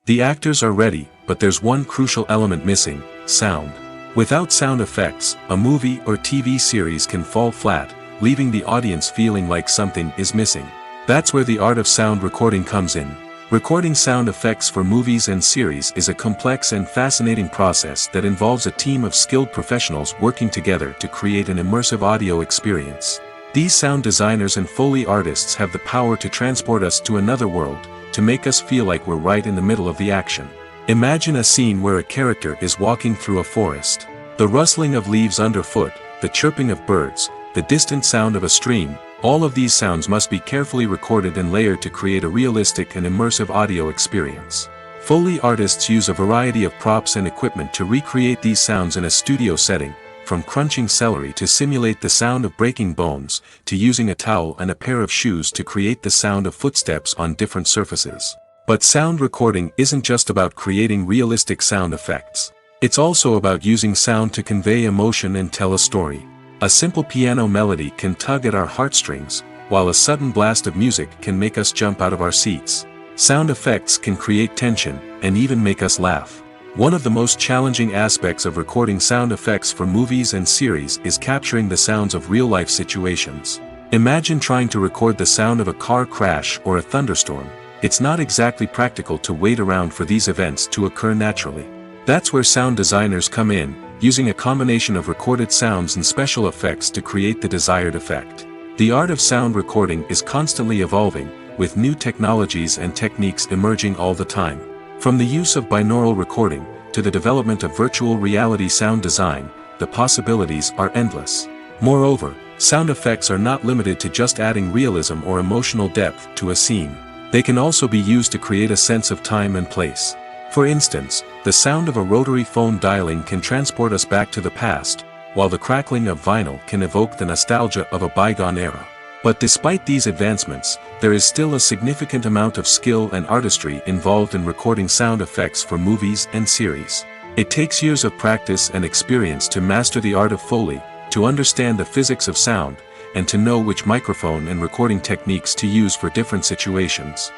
The actors are ready, but there's one crucial element missing: sound. Without sound effects, a movie or TV series can fall flat, leaving the audience feeling like something is missing. That's where the art of sound recording comes in. Recording sound effects for movies and series is a complex and fascinating process that involves a team of skilled professionals working together to create an immersive audio experience. These sound designers and Foley artists have the power to transport us to another world, to make us feel like we're right in the middle of the action. Imagine a scene where a character is walking through a forest. The rustling of leaves underfoot, the chirping of birds, the distant sound of a stream, all of these sounds must be carefully recorded and layered to create a realistic and immersive audio experience. Foley artists use a variety of props and equipment to recreate these sounds in a studio setting, from crunching celery to simulate the sound of breaking bones, to using a towel and a pair of shoes to create the sound of footsteps on different surfaces. But sound recording isn't just about creating realistic sound effects. It's also about using sound to convey emotion and tell a story. A simple piano melody can tug at our heartstrings, while a sudden blast of music can make us jump out of our seats. Sound effects can create tension, and even make us laugh. One of the most challenging aspects of recording sound effects for movies and series is capturing the sounds of real-life situations. Imagine trying to record the sound of a car crash or a thunderstorm. It's not exactly practical to wait around for these events to occur naturally. That's where sound designers come in, using a combination of recorded sounds and special effects to create the desired effect. The art of sound recording is constantly evolving, with new technologies and techniques emerging all the time. From the use of binaural recording, to the development of virtual reality sound design, the possibilities are endless. Moreover, sound effects are not limited to just adding realism or emotional depth to a scene. They can also be used to create a sense of time and place. For instance, the sound of a rotary phone dialing can transport us back to the past, while the crackling of vinyl can evoke the nostalgia of a bygone era. But despite these advancements, there is still a significant amount of skill and artistry involved in recording sound effects for movies and series. It takes years of practice and experience to master the art of Foley, to understand the physics of sound, and to know which microphone and recording techniques to use for different situations.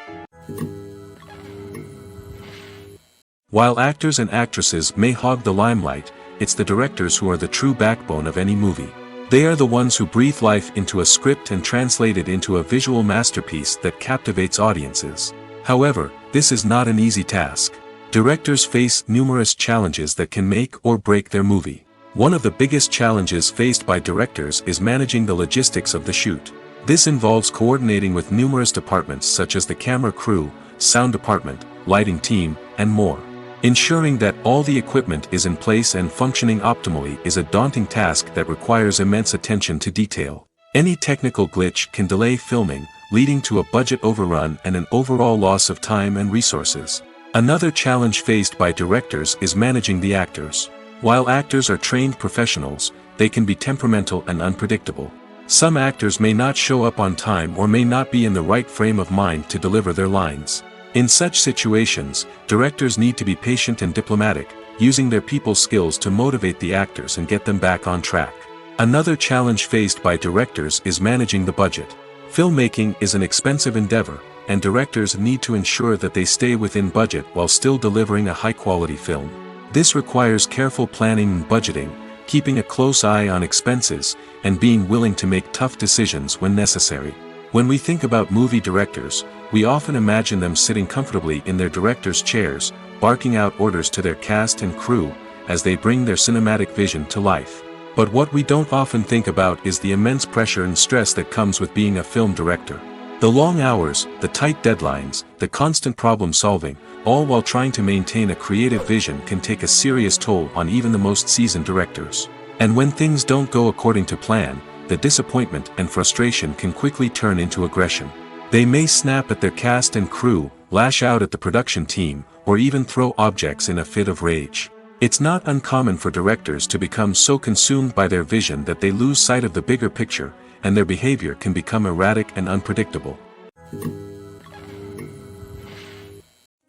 While actors and actresses may hog the limelight, it's the directors who are the true backbone of any movie. They are the ones who breathe life into a script and translate it into a visual masterpiece that captivates audiences. However, this is not an easy task. Directors face numerous challenges that can make or break their movie. One of the biggest challenges faced by directors is managing the logistics of the shoot. This involves coordinating with numerous departments such as the camera crew, sound department, lighting team, and more. Ensuring that all the equipment is in place and functioning optimally is a daunting task that requires immense attention to detail. Any technical glitch can delay filming, leading to a budget overrun and an overall loss of time and resources. Another challenge faced by directors is managing the actors. While actors are trained professionals, they can be temperamental and unpredictable. Some actors may not show up on time or may not be in the right frame of mind to deliver their lines. In such situations, directors need to be patient and diplomatic, using their people skills to motivate the actors and get them back on track. Another challenge faced by directors is managing the budget. Filmmaking is an expensive endeavor, and directors need to ensure that they stay within budget while still delivering a high-quality film. This requires careful planning and budgeting, keeping a close eye on expenses, and being willing to make tough decisions when necessary. When we think about movie directors, we often imagine them sitting comfortably in their director's chairs, barking out orders to their cast and crew, as they bring their cinematic vision to life. But what we don't often think about is the immense pressure and stress that comes with being a film director. The long hours, the tight deadlines, the constant problem solving, all while trying to maintain a creative vision can take a serious toll on even the most seasoned directors. And when things don't go according to plan, the disappointment and frustration can quickly turn into aggression. They may snap at their cast and crew, lash out at the production team, or even throw objects in a fit of rage. It's not uncommon for directors to become so consumed by their vision that they lose sight of the bigger picture, and their behavior can become erratic and unpredictable.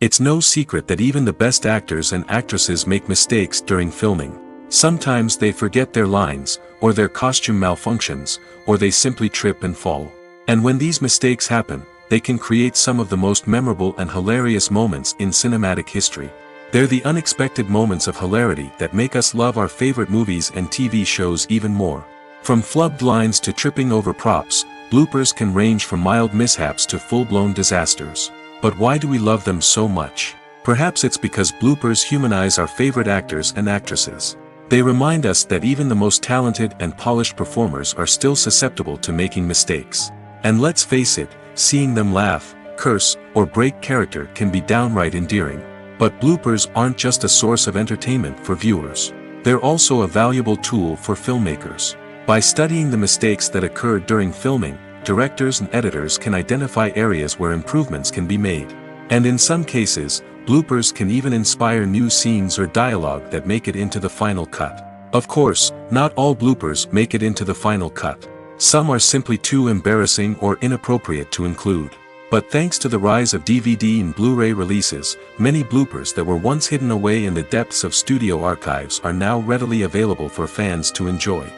It's no secret that even the best actors and actresses make mistakes during filming. Sometimes they forget their lines, or their costume malfunctions, or they simply trip and fall. And when these mistakes happen, they can create some of the most memorable and hilarious moments in cinematic history. They're the unexpected moments of hilarity that make us love our favorite movies and TV shows even more. From flubbed lines to tripping over props, bloopers can range from mild mishaps to full-blown disasters. But why do we love them so much? Perhaps it's because bloopers humanize our favorite actors and actresses. They remind us that even the most talented and polished performers are still susceptible to making mistakes. And let's face it, seeing them laugh, curse, or break character can be downright endearing. But bloopers aren't just a source of entertainment for viewers. They're also a valuable tool for filmmakers. By studying the mistakes that occurred during filming, directors and editors can identify areas where improvements can be made. And in some cases, bloopers can even inspire new scenes or dialogue that make it into the final cut. Of course, not all bloopers make it into the final cut. Some are simply too embarrassing or inappropriate to include. But thanks to the rise of DVD and Blu-ray releases, many bloopers that were once hidden away in the depths of studio archives are now readily available for fans to enjoy.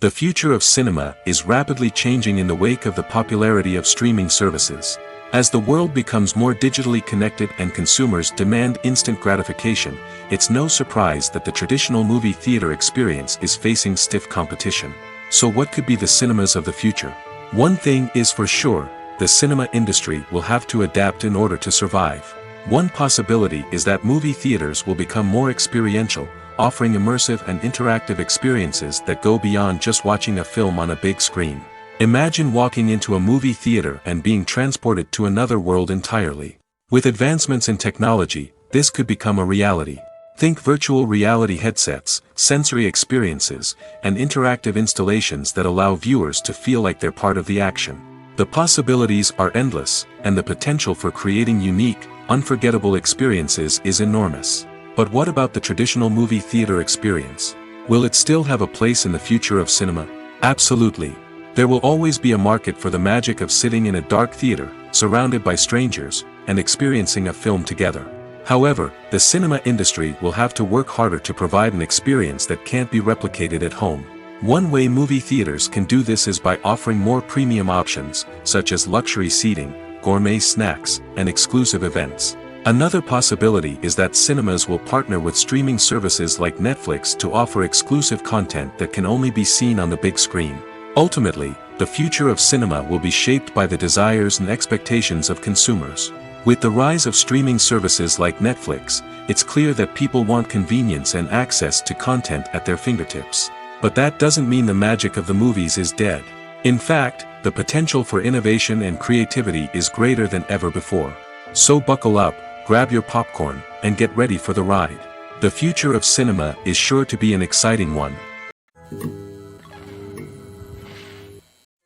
The future of cinema is rapidly changing in the wake of the popularity of streaming services. As the world becomes more digitally connected and consumers demand instant gratification, it's no surprise that the traditional movie theater experience is facing stiff competition. So what could be the cinemas of the future? One thing is for sure, the cinema industry will have to adapt in order to survive. One possibility is that movie theaters will become more experiential, offering immersive and interactive experiences that go beyond just watching a film on a big screen. Imagine walking into a movie theater and being transported to another world entirely. With advancements in technology, this could become a reality. Think virtual reality headsets, sensory experiences, and interactive installations that allow viewers to feel like they're part of the action. The possibilities are endless, and the potential for creating unique, unforgettable experiences is enormous. But what about the traditional movie theater experience? Will it still have a place in the future of cinema? Absolutely. There will always be a market for the magic of sitting in a dark theater, surrounded by strangers, and experiencing a film together. However, the cinema industry will have to work harder to provide an experience that can't be replicated at home. One way movie theaters can do this is by offering more premium options, such as luxury seating, gourmet snacks, and exclusive events. Another possibility is that cinemas will partner with streaming services like Netflix to offer exclusive content that can only be seen on the big screen. Ultimately, the future of cinema will be shaped by the desires and expectations of consumers. With the rise of streaming services like Netflix, it's clear that people want convenience and access to content at their fingertips. But that doesn't mean the magic of the movies is dead. In fact, the potential for innovation and creativity is greater than ever before. So buckle up, grab your popcorn, and get ready for the ride. The future of cinema is sure to be an exciting one.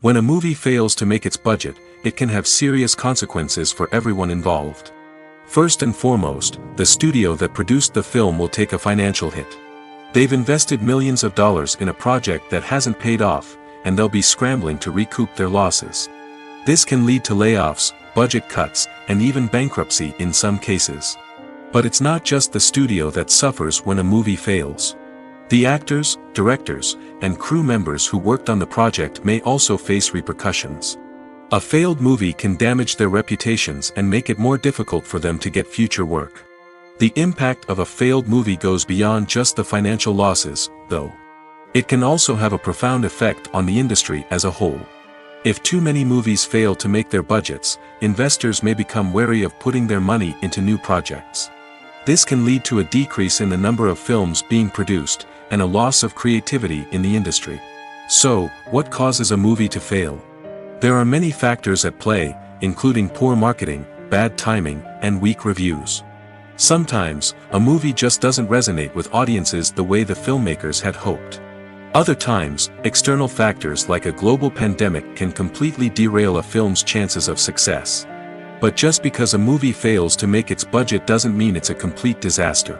When a movie fails to make its budget, it can have serious consequences for everyone involved. First and foremost, the studio that produced the film will take a financial hit. They've invested millions of dollars in a project that hasn't paid off, and they'll be scrambling to recoup their losses. This can lead to layoffs, budget cuts, and even bankruptcy in some cases. But it's not just the studio that suffers when a movie fails. The actors, directors, and crew members who worked on the project may also face repercussions. A failed movie can damage their reputations and make it more difficult for them to get future work. The impact of a failed movie goes beyond just the financial losses, though. It can also have a profound effect on the industry as a whole. If too many movies fail to make their budgets, investors may become wary of putting their money into new projects. This can lead to a decrease in the number of films being produced, and a loss of creativity in the industry. So, what causes a movie to fail? There are many factors at play, including poor marketing, bad timing, and weak reviews. Sometimes, a movie just doesn't resonate with audiences the way the filmmakers had hoped. Other times, external factors like a global pandemic can completely derail a film's chances of success. But just because a movie fails to make its budget doesn't mean it's a complete disaster.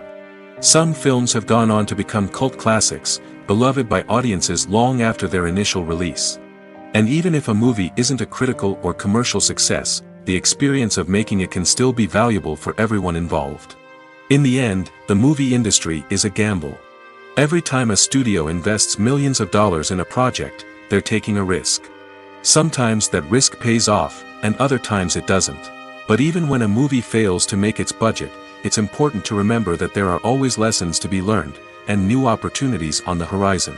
Some films have gone on to become cult classics, beloved by audiences long after their initial release. And even if a movie isn't a critical or commercial success, the experience of making it can still be valuable for everyone involved. In the end, the movie industry is a gamble. Every time a studio invests millions of dollars in a project, they're taking a risk. Sometimes that risk pays off, and other times it doesn't. But even when a movie fails to make its budget, it's important to remember that there are always lessons to be learned, and new opportunities on the horizon.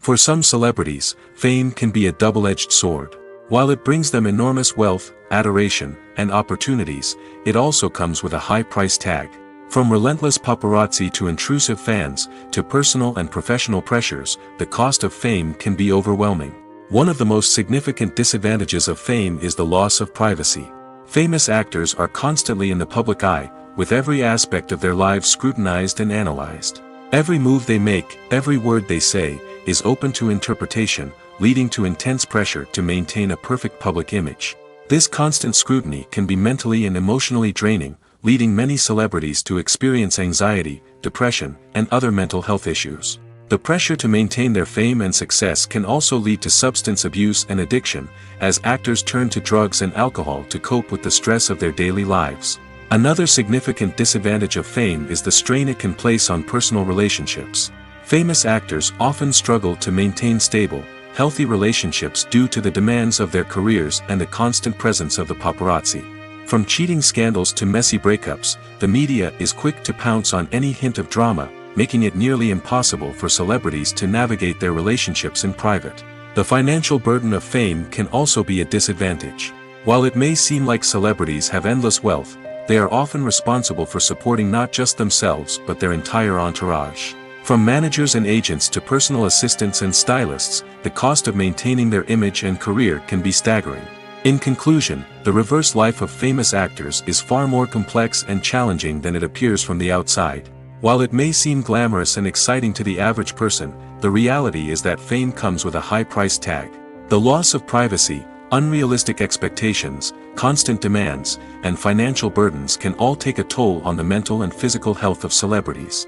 For some celebrities, fame can be a double-edged sword. While it brings them enormous wealth, adoration, and opportunities, it also comes with a high price tag. From relentless paparazzi to intrusive fans, to personal and professional pressures, the cost of fame can be overwhelming. One of the most significant disadvantages of fame is the loss of privacy. Famous actors are constantly in the public eye, with every aspect of their lives scrutinized and analyzed. Every move they make, every word they say, is open to interpretation, leading to intense pressure to maintain a perfect public image. This constant scrutiny can be mentally and emotionally draining, leading many celebrities to experience anxiety, depression, and other mental health issues. The pressure to maintain their fame and success can also lead to substance abuse and addiction, as actors turn to drugs and alcohol to cope with the stress of their daily lives. Another significant disadvantage of fame is the strain it can place on personal relationships. Famous actors often struggle to maintain stable, healthy relationships due to the demands of their careers and the constant presence of the paparazzi. From cheating scandals to messy breakups, the media is quick to pounce on any hint of drama, making it nearly impossible for celebrities to navigate their relationships in private. The financial burden of fame can also be a disadvantage. While it may seem like celebrities have endless wealth, they are often responsible for supporting not just themselves but their entire entourage. From managers and agents to personal assistants and stylists, the cost of maintaining their image and career can be staggering. In conclusion, the reverse life of famous actors is far more complex and challenging than it appears from the outside. While it may seem glamorous and exciting to the average person, the reality is that fame comes with a high price tag. The loss of privacy, unrealistic expectations, constant demands, and financial burdens can all take a toll on the mental and physical health of celebrities.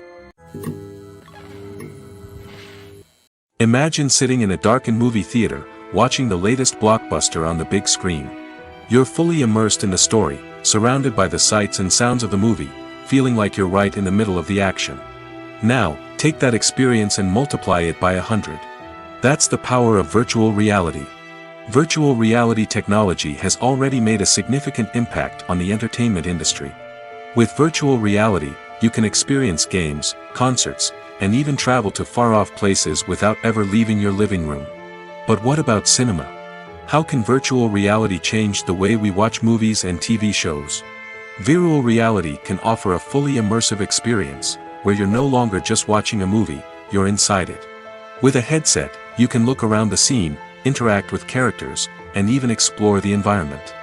Imagine sitting in a darkened movie theater, watching the latest blockbuster on the big screen. You're fully immersed in the story, surrounded by the sights and sounds of the movie, feeling like you're right in the middle of the action. Now, take that experience and multiply it by 100. That's the power of virtual reality. Virtual reality technology has already made a significant impact on the entertainment industry. With virtual reality, you can experience games, concerts, and even travel to far-off places without ever leaving your living room. But what about cinema? How can virtual reality change the way we watch movies and TV shows? Virtual reality can offer a fully immersive experience, where you're no longer just watching a movie, you're inside it. With a headset, you can look around the scene, interact with characters, and even explore the environment.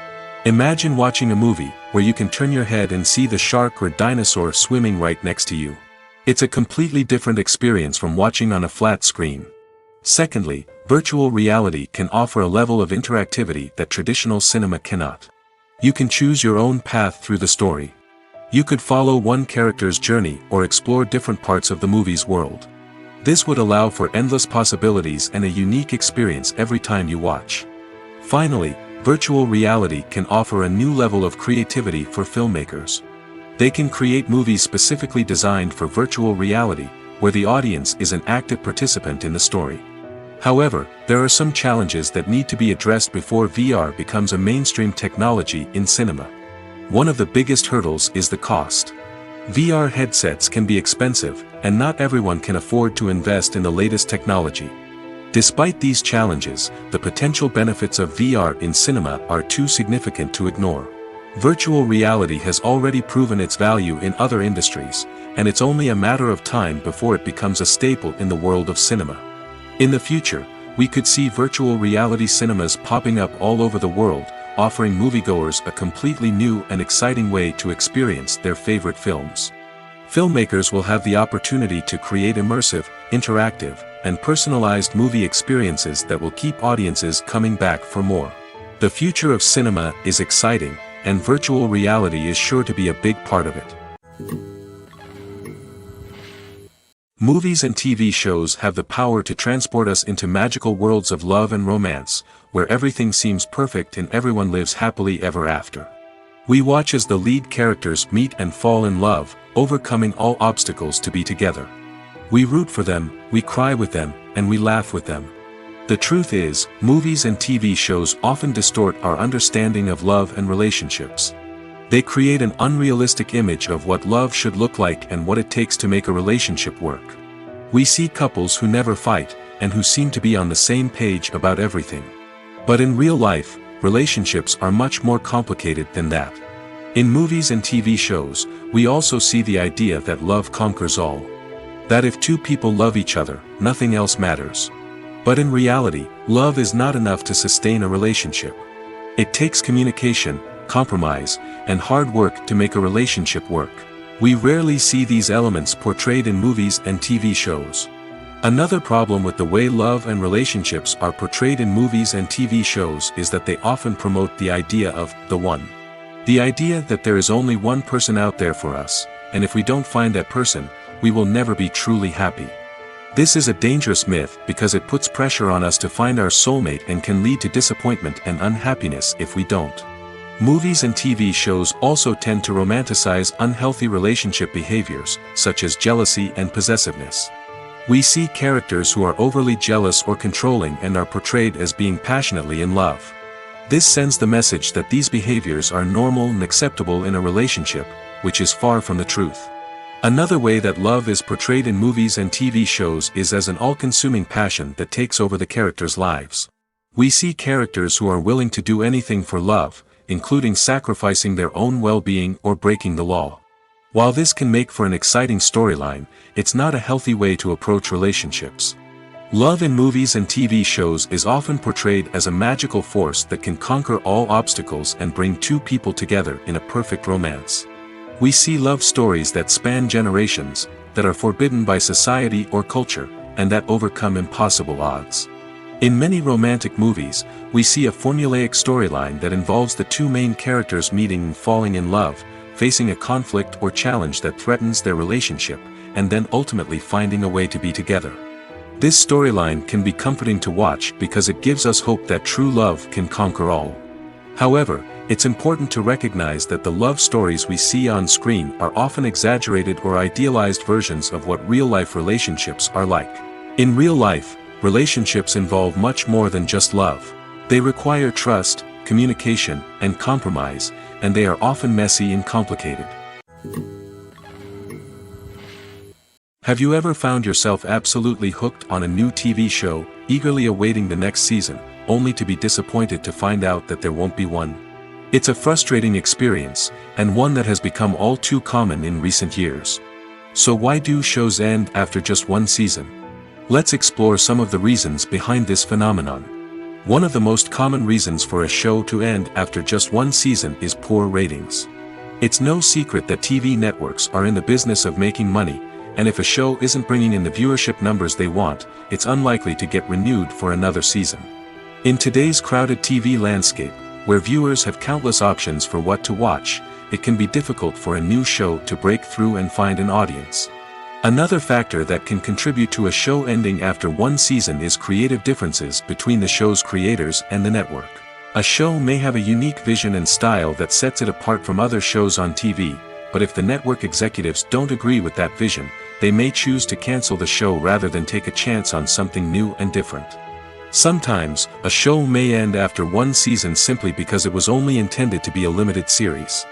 Imagine watching a movie, where you can turn your head and see the shark or dinosaur swimming right next to you. It's a completely different experience from watching on a flat screen. Secondly, virtual reality can offer a level of interactivity that traditional cinema cannot. You can choose your own path through the story. You could follow one character's journey or explore different parts of the movie's world. This would allow for endless possibilities and a unique experience every time you watch. Finally, virtual reality can offer a new level of creativity for filmmakers. They can create movies specifically designed for virtual reality, where the audience is an active participant in the story. However, there are some challenges that need to be addressed before VR becomes a mainstream technology in cinema. One of the biggest hurdles is the cost. VR headsets can be expensive, and not everyone can afford to invest in the latest technology. Despite these challenges, the potential benefits of VR in cinema are too significant to ignore. Virtual reality has already proven its value in other industries, and it's only a matter of time before it becomes a staple in the world of cinema. In the future, we could see virtual reality cinemas popping up all over the world, offering moviegoers a completely new and exciting way to experience their favorite films. Filmmakers will have the opportunity to create immersive, interactive, and personalized movie experiences that will keep audiences coming back for more. The future of cinema is exciting, and virtual reality is sure to be a big part of it. Movies and TV shows have the power to transport us into magical worlds of love and romance, where everything seems perfect and everyone lives happily ever after. We watch as the lead characters meet and fall in love, overcoming all obstacles to be together. We root for them, we cry with them, and we laugh with them. The truth is, movies and TV shows often distort our understanding of love and relationships. They create an unrealistic image of what love should look like and what it takes to make a relationship work. We see couples who never fight, and who seem to be on the same page about everything. But in real life, relationships are much more complicated than that. In movies and TV shows, we also see the idea that love conquers all. That if two people love each other, nothing else matters. But in reality, love is not enough to sustain a relationship. It takes communication, compromise, and hard work to make a relationship work. We rarely see these elements portrayed in movies and TV shows. Another problem with the way love and relationships are portrayed in movies and TV shows is that they often promote the idea of the one. The idea that there is only one person out there for us, and if we don't find that person, we will never be truly happy. This is a dangerous myth because it puts pressure on us to find our soulmate and can lead to disappointment and unhappiness if we don't. Movies and TV shows also tend to romanticize unhealthy relationship behaviors, such as jealousy and possessiveness. We see characters who are overly jealous or controlling and are portrayed as being passionately in love. This sends the message that these behaviors are normal and acceptable in a relationship, which is far from the truth. Another way that love is portrayed in movies and TV shows is as an all-consuming passion that takes over the characters' lives. We see characters who are willing to do anything for love, including sacrificing their own well-being or breaking the law. While this can make for an exciting storyline, it's not a healthy way to approach relationships. Love in movies and TV shows is often portrayed as a magical force that can conquer all obstacles and bring two people together in a perfect romance. We see love stories that span generations, that are forbidden by society or culture, and that overcome impossible odds. In many romantic movies, we see a formulaic storyline that involves the two main characters meeting and falling in love, facing a conflict or challenge that threatens their relationship, and then ultimately finding a way to be together. This storyline can be comforting to watch because it gives us hope that true love can conquer all. However, it's important to recognize that the love stories we see on screen are often exaggerated or idealized versions of what real-life relationships are like. In real life, relationships involve much more than just love. They require trust, communication, and compromise, and they are often messy and complicated. Have you ever found yourself absolutely hooked on a new TV show, eagerly awaiting the next season, only to be disappointed to find out that there won't be one? It's a frustrating experience, and one that has become all too common in recent years. So why do shows end after just one season? Let's explore some of the reasons behind this phenomenon. One of the most common reasons for a show to end after just one season is poor ratings. It's no secret that TV networks are in the business of making money, and if a show isn't bringing in the viewership numbers they want, it's unlikely to get renewed for another season. In today's crowded TV landscape, where viewers have countless options for what to watch, it can be difficult for a new show to break through and find an audience. Another factor that can contribute to a show ending after one season is creative differences between the show's creators and the network. A show may have a unique vision and style that sets it apart from other shows on TV, but if the network executives don't agree with that vision, they may choose to cancel the show rather than take a chance on something new and different. Sometimes, a show may end after one season simply because it was only intended to be a limited series.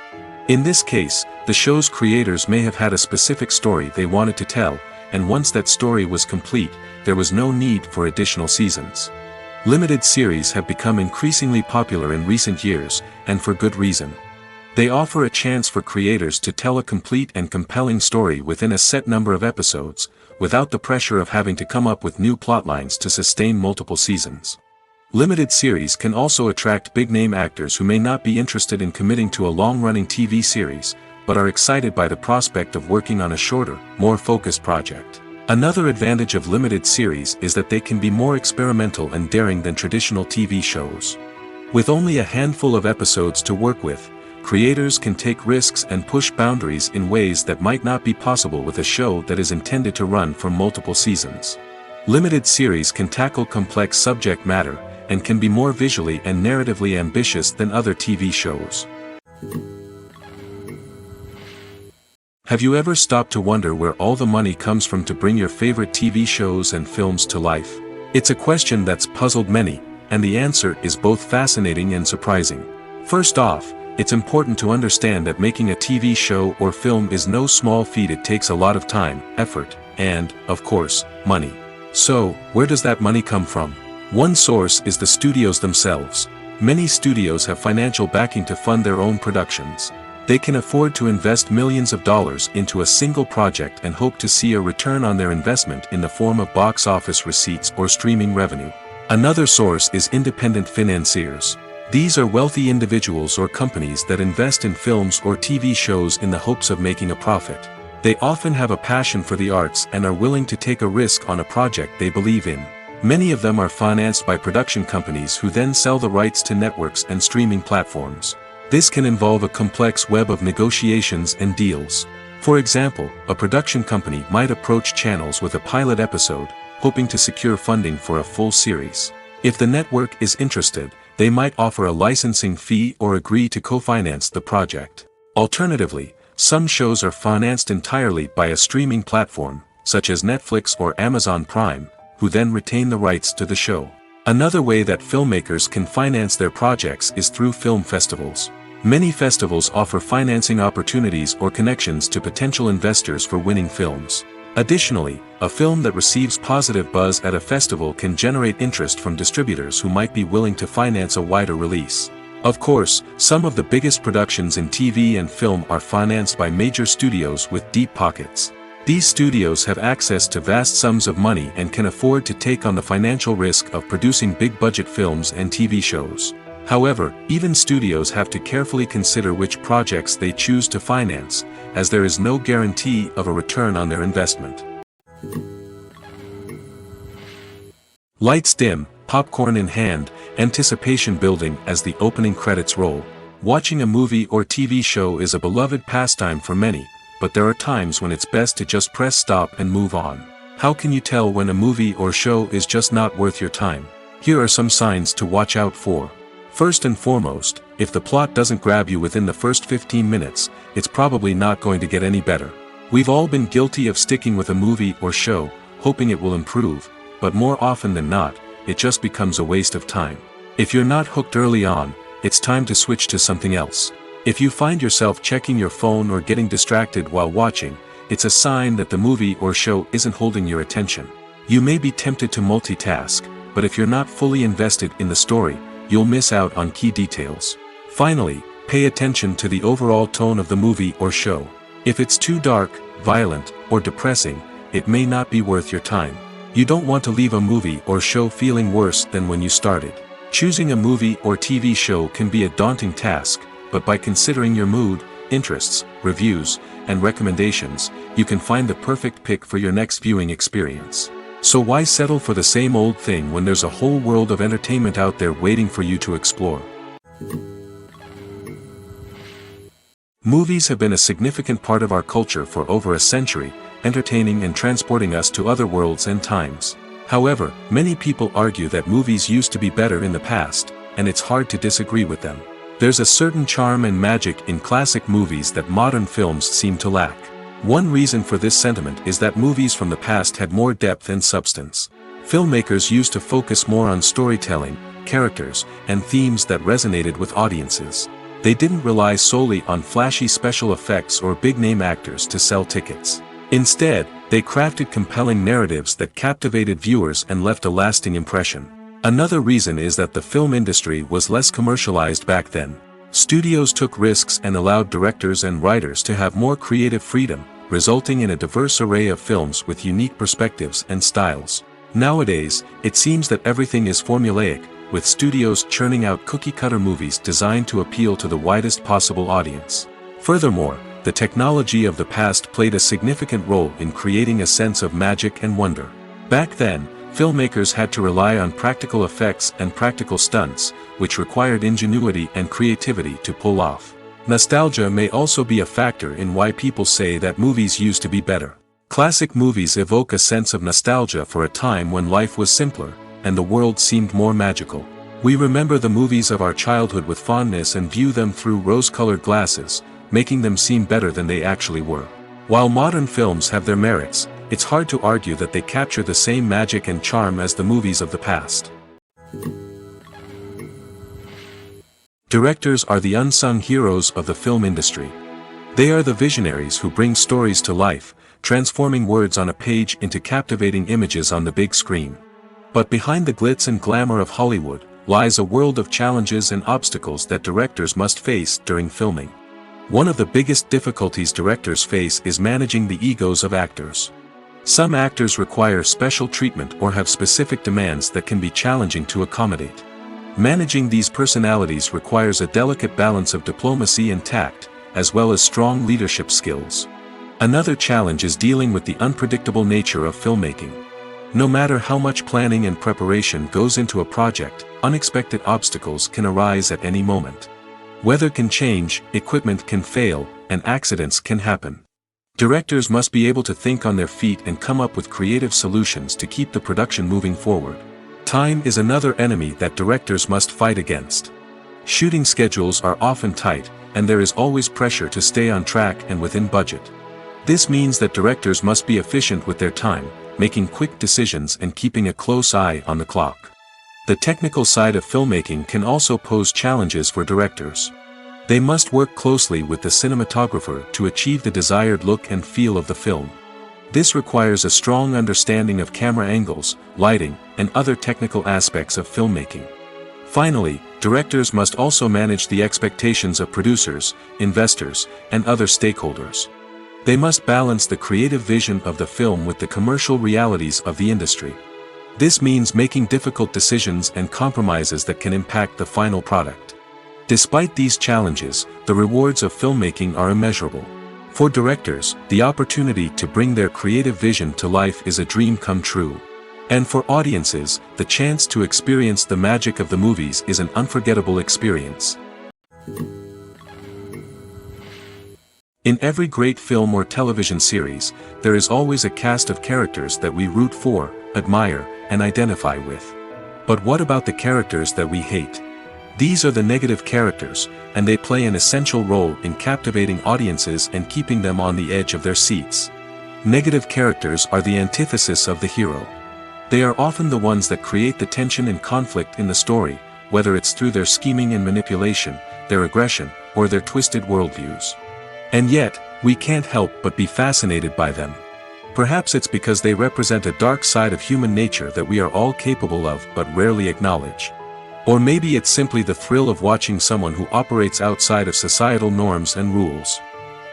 In this case, the show's creators may have had a specific story they wanted to tell, and once that story was complete, there was no need for additional seasons. Limited series have become increasingly popular in recent years, and for good reason. They offer a chance for creators to tell a complete and compelling story within a set number of episodes, without the pressure of having to come up with new plotlines to sustain multiple seasons. Limited series can also attract big-name actors who may not be interested in committing to a long-running TV series, but are excited by the prospect of working on a shorter, more focused project. Another advantage of limited series is that they can be more experimental and daring than traditional TV shows. With only a handful of episodes to work with, creators can take risks and push boundaries in ways that might not be possible with a show that is intended to run for multiple seasons. Limited series can tackle complex subject matter, and can be more visually and narratively ambitious than other TV shows. Have you ever stopped to wonder where all the money comes from to bring your favorite TV shows and films to life? It's a question that's puzzled many, and the answer is both fascinating and surprising. First off, it's important to understand that making a TV show or film is no small feat. It takes a lot of time, effort, and, of course, money. So, where does that money come from? One source is the studios themselves. Many studios have financial backing to fund their own productions. They can afford to invest millions of dollars into a single project and hope to see a return on their investment in the form of box office receipts or streaming revenue. Another source is independent financiers. These are wealthy individuals or companies that invest in films or TV shows in the hopes of making a profit. They often have a passion for the arts and are willing to take a risk on a project they believe in. Many of them are financed by production companies who then sell the rights to networks and streaming platforms. This can involve a complex web of negotiations and deals. For example, a production company might approach channels with a pilot episode, hoping to secure funding for a full series. If the network is interested, they might offer a licensing fee or agree to co-finance the project. Alternatively, some shows are financed entirely by a streaming platform, such as Netflix or Amazon Prime, who then retain the rights to the show. Another way that filmmakers can finance their projects is through film festivals. Many festivals offer financing opportunities or connections to potential investors for winning films. Additionally, a film that receives positive buzz at a festival can generate interest from distributors who might be willing to finance a wider release. Of course, some of the biggest productions in TV and film are financed by major studios with deep pockets. These studios have access to vast sums of money and can afford to take on the financial risk of producing big-budget films and TV shows. However, even studios have to carefully consider which projects they choose to finance, as there is no guarantee of a return on their investment. Lights dim, popcorn in hand, anticipation building as the opening credits roll. Watching a movie or TV show is a beloved pastime for many, but there are times when it's best to just press stop and move on. How can you tell when a movie or show is just not worth your time? Here are some signs to watch out for. First and foremost, If the plot doesn't grab you within the first 15 minutes, it's probably not going to get any better. We've all been guilty of sticking with a movie or show, hoping it will improve, but more often than not, it just becomes a waste of time. If you're not hooked early on, it's time to switch to something else. If you find yourself checking your phone or getting distracted while watching, it's a sign that the movie or show isn't holding your attention. You may be tempted to multitask, but if you're not fully invested in the story, you'll miss out on key details. Finally, pay attention to the overall tone of the movie or show. If it's too dark, violent, or depressing, it may not be worth your time. You don't want to leave a movie or show feeling worse than when you started. Choosing a movie or TV show can be a daunting task, but by considering your mood, interests, reviews, and recommendations, you can find the perfect pick for your next viewing experience. So why settle for the same old thing when there's a whole world of entertainment out there waiting for you to explore? Movies have been a significant part of our culture for over a century, entertaining and transporting us to other worlds and times. However, many people argue that movies used to be better in the past, and it's hard to disagree with them. There's a certain charm and magic in classic movies that modern films seem to lack. One reason for this sentiment is that movies from the past had more depth and substance. Filmmakers used to focus more on storytelling, characters, and themes that resonated with audiences. They didn't rely solely on flashy special effects or big-name actors to sell tickets. Instead, they crafted compelling narratives that captivated viewers and left a lasting impression. Another reason is that the film industry was less commercialized back then. Studios took risks and allowed directors and writers to have more creative freedom, resulting in a diverse array of films with unique perspectives and styles. Nowadays, it seems that everything is formulaic, with studios churning out cookie-cutter movies designed to appeal to the widest possible audience. Furthermore, the technology of the past played a significant role in creating a sense of magic and wonder. Back then, filmmakers had to rely on practical effects and practical stunts, which required ingenuity and creativity to pull off. Nostalgia may also be a factor in why people say that movies used to be better. Classic movies evoke a sense of nostalgia for a time when life was simpler, and the world seemed more magical. We remember the movies of our childhood with fondness and view them through rose-colored glasses, making them seem better than they actually were. While modern films have their merits, it's hard to argue that they capture the same magic and charm as the movies of the past. Directors are the unsung heroes of the film industry. They are the visionaries who bring stories to life, transforming words on a page into captivating images on the big screen. But behind the glitz and glamour of Hollywood, lies a world of challenges and obstacles that directors must face during filming. One of the biggest difficulties directors face is managing the egos of actors. Some actors require special treatment or have specific demands that can be challenging to accommodate. Managing these personalities requires a delicate balance of diplomacy and tact, as well as strong leadership skills. Another challenge is dealing with the unpredictable nature of filmmaking. No matter how much planning and preparation goes into a project, unexpected obstacles can arise at any moment. Weather can change, equipment can fail, and accidents can happen. Directors must be able to think on their feet and come up with creative solutions to keep the production moving forward. Time is another enemy that directors must fight against. Shooting schedules are often tight, and there is always pressure to stay on track and within budget. This means that directors must be efficient with their time, making quick decisions and keeping a close eye on the clock. The technical side of filmmaking can also pose challenges for directors. They must work closely with the cinematographer to achieve the desired look and feel of the film. This requires a strong understanding of camera angles, lighting, and other technical aspects of filmmaking. Finally, directors must also manage the expectations of producers, investors, and other stakeholders. They must balance the creative vision of the film with the commercial realities of the industry. This means making difficult decisions and compromises that can impact the final product. Despite these challenges, the rewards of filmmaking are immeasurable. For directors, the opportunity to bring their creative vision to life is a dream come true. And for audiences, the chance to experience the magic of the movies is an unforgettable experience. In every great film or television series, there is always a cast of characters that we root for, admire, and identify with. But what about the characters that we hate? These are the negative characters, and they play an essential role in captivating audiences and keeping them on the edge of their seats. Negative characters are the antithesis of the hero. They are often the ones that create the tension and conflict in the story, whether it's through their scheming and manipulation, their aggression, or their twisted worldviews. And yet, we can't help but be fascinated by them. Perhaps it's because they represent a dark side of human nature that we are all capable of but rarely acknowledge. Or maybe it's simply the thrill of watching someone who operates outside of societal norms and rules.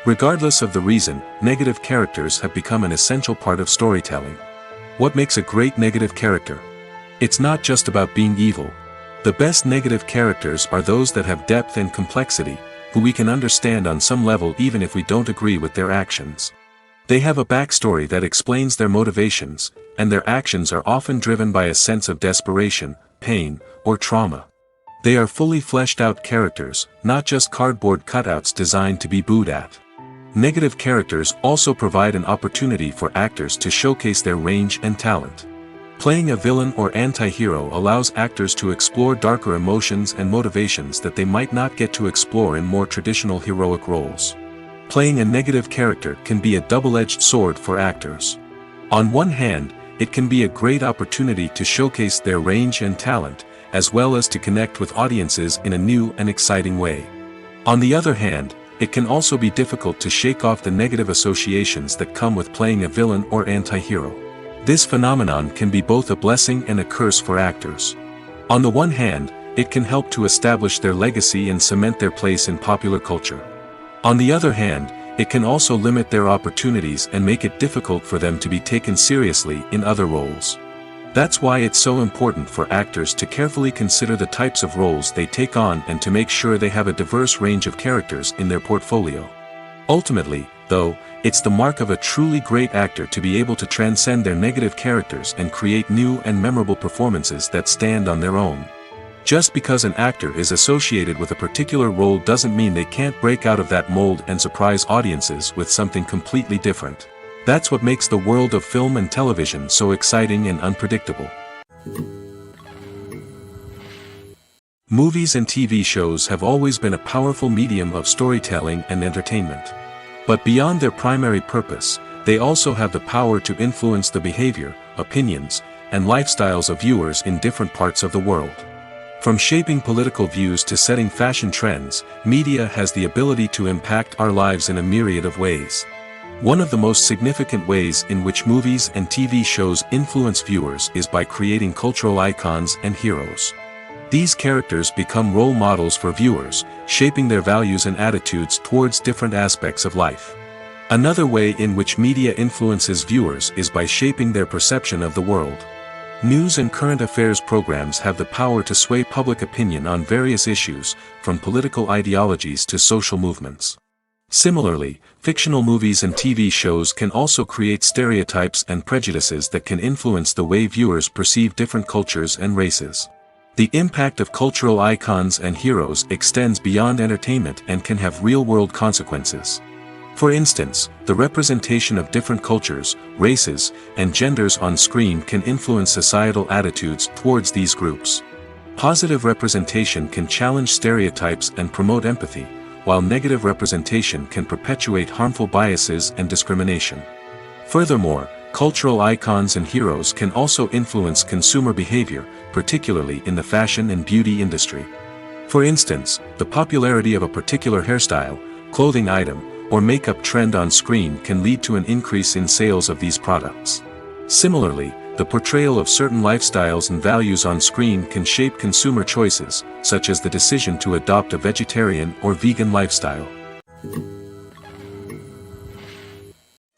Regardless of the reason, negative characters have become an essential part of storytelling. What makes a great negative character? It's not just about being evil. The best negative characters are those that have depth and complexity, who we can understand on some level even if we don't agree with their actions. They have a backstory that explains their motivations, and their actions are often driven by a sense of desperation, pain, or trauma. They are fully fleshed out characters, not just cardboard cutouts designed to be booed at. Negative characters also provide an opportunity for actors to showcase their range and talent. Playing a villain or anti-hero allows actors to explore darker emotions and motivations that they might not get to explore in more traditional heroic roles. Playing a negative character can be a double-edged sword for actors. On one hand, it can be a great opportunity to showcase their range and talent, as well as to connect with audiences in a new and exciting way. On the other hand, it can also be difficult to shake off the negative associations that come with playing a villain or anti-hero. This phenomenon can be both a blessing and a curse for actors. On the one hand, it can help to establish their legacy and cement their place in popular culture. On the other hand, it can also limit their opportunities and make it difficult for them to be taken seriously in other roles. That's why it's so important for actors to carefully consider the types of roles they take on and to make sure they have a diverse range of characters in their portfolio. Ultimately, though, it's the mark of a truly great actor to be able to transcend their negative characters and create new and memorable performances that stand on their own. Just because an actor is associated with a particular role doesn't mean they can't break out of that mold and surprise audiences with something completely different. That's what makes the world of film and television so exciting and unpredictable. Movies and TV shows have always been a powerful medium of storytelling and entertainment. But beyond their primary purpose, they also have the power to influence the behavior, opinions, and lifestyles of viewers in different parts of the world. From shaping political views to setting fashion trends, media has the ability to impact our lives in a myriad of ways. One of the most significant ways in which movies and TV shows influence viewers is by creating cultural icons and heroes. These characters become role models for viewers, shaping their values and attitudes towards different aspects of life. Another way in which media influences viewers is by shaping their perception of the world. News and current affairs programs have the power to sway public opinion on various issues, from political ideologies to social movements. Similarly, fictional movies and TV shows can also create stereotypes and prejudices that can influence the way viewers perceive different cultures and races. The impact of cultural icons and heroes extends beyond entertainment and can have real-world consequences. For instance, the representation of different cultures, races, and genders on screen can influence societal attitudes towards these groups. Positive representation can challenge stereotypes and promote empathy, while negative representation can perpetuate harmful biases and discrimination. Furthermore, cultural icons and heroes can also influence consumer behavior, particularly in the fashion and beauty industry. For instance, the popularity of a particular hairstyle, clothing item, or makeup trend on screen can lead to an increase in sales of these products. Similarly, the portrayal of certain lifestyles and values on screen can shape consumer choices, such as the decision to adopt a vegetarian or vegan lifestyle.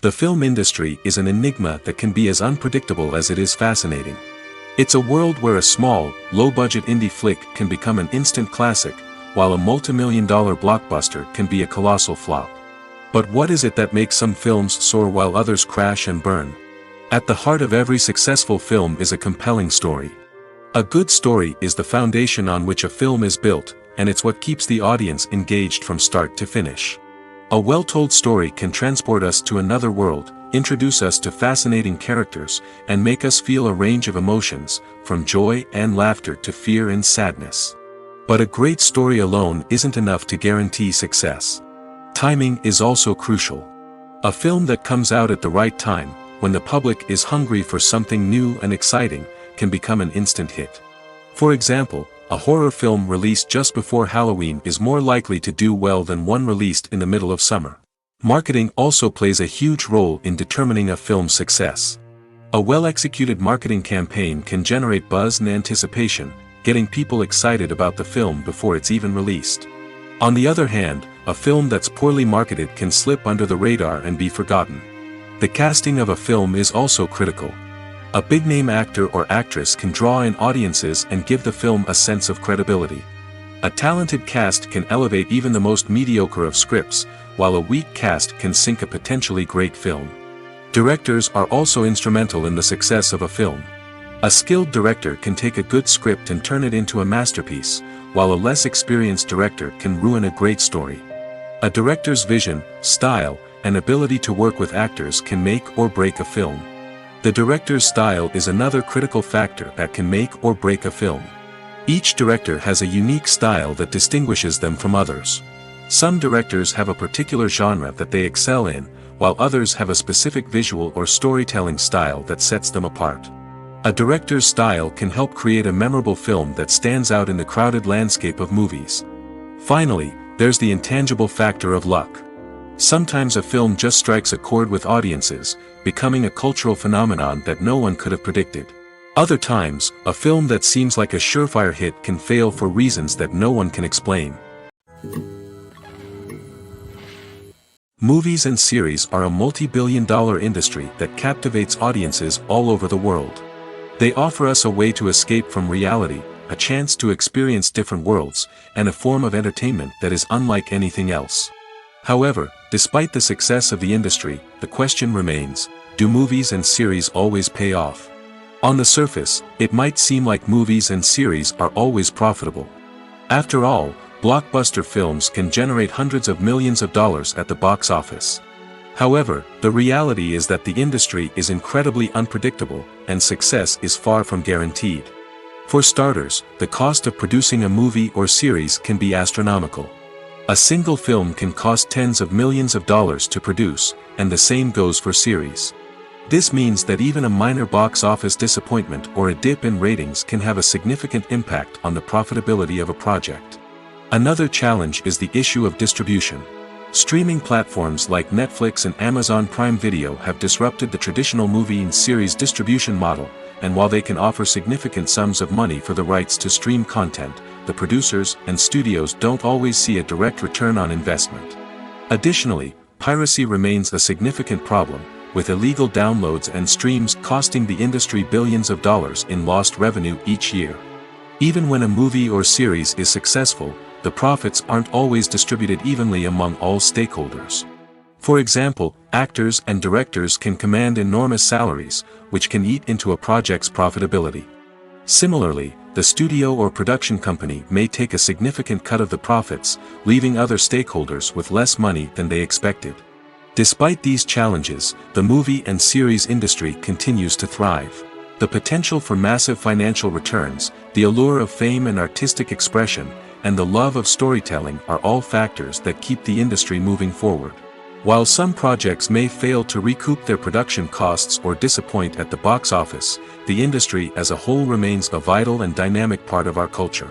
The film industry is an enigma that can be as unpredictable as it is fascinating. It's a world where a small, low-budget indie flick can become an instant classic, while a multi-million-dollar blockbuster can be a colossal flop. But what is it that makes some films soar while others crash and burn? At the heart of every successful film is a compelling story. A good story is the foundation on which a film is built, and it's what keeps the audience engaged from start to finish. A well-told story can transport us to another world, introduce us to fascinating characters, and make us feel a range of emotions, from joy and laughter to fear and sadness. But a great story alone isn't enough to guarantee success. Timing is also crucial. A film that comes out at the right time, when the public is hungry for something new and exciting, can become an instant hit. For example, a horror film released just before Halloween is more likely to do well than one released in the middle of summer. Marketing also plays a huge role in determining a film's success. A well-executed marketing campaign can generate buzz and anticipation, getting people excited about the film before it's even released. On the other hand, a film that's poorly marketed can slip under the radar and be forgotten. The casting of a film is also critical. A big-name actor or actress can draw in audiences and give the film a sense of credibility. A talented cast can elevate even the most mediocre of scripts, while a weak cast can sink a potentially great film. Directors are also instrumental in the success of a film. A skilled director can take a good script and turn it into a masterpiece, while a less experienced director can ruin a great story. A director's vision, style, and ability to work with actors can make or break a film. The director's style is another critical factor that can make or break a film. Each director has a unique style that distinguishes them from others. Some directors have a particular genre that they excel in, while others have a specific visual or storytelling style that sets them apart. A director's style can help create a memorable film that stands out in the crowded landscape of movies. Finally, there's the intangible factor of luck. Sometimes a film just strikes a chord with audiences, becoming a cultural phenomenon that no one could have predicted. Other times, a film that seems like a surefire hit can fail for reasons that no one can explain. Movies and series are a multi-billion-dollar industry that captivates audiences all over the world. They offer us a way to escape from reality, a chance to experience different worlds, and a form of entertainment that is unlike anything else. However, despite the success of the industry, the question remains, do movies and series always pay off? On the surface, it might seem like movies and series are always profitable. After all, blockbuster films can generate hundreds of millions of dollars at the box office. However, the reality is that the industry is incredibly unpredictable, and success is far from guaranteed. For starters, the cost of producing a movie or series can be astronomical. A single film can cost tens of millions of dollars to produce, and the same goes for series. This means that even a minor box office disappointment or a dip in ratings can have a significant impact on the profitability of a project. Another challenge is the issue of distribution. Streaming platforms like Netflix and Amazon Prime Video have disrupted the traditional movie and series distribution model, and while they can offer significant sums of money for the rights to stream content, the producers and studios don't always see a direct return on investment. Additionally, piracy remains a significant problem, with illegal downloads and streams costing the industry billions of dollars in lost revenue each year. Even when a movie or series is successful, the profits aren't always distributed evenly among all stakeholders. For example, actors and directors can command enormous salaries, which can eat into a project's profitability. Similarly, the studio or production company may take a significant cut of the profits, leaving other stakeholders with less money than they expected. Despite these challenges, the movie and series industry continues to thrive. The potential for massive financial returns, the allure of fame and artistic expression, and the love of storytelling are all factors that keep the industry moving forward. While some projects may fail to recoup their production costs or disappoint at the box office, the industry as a whole remains a vital and dynamic part of our culture.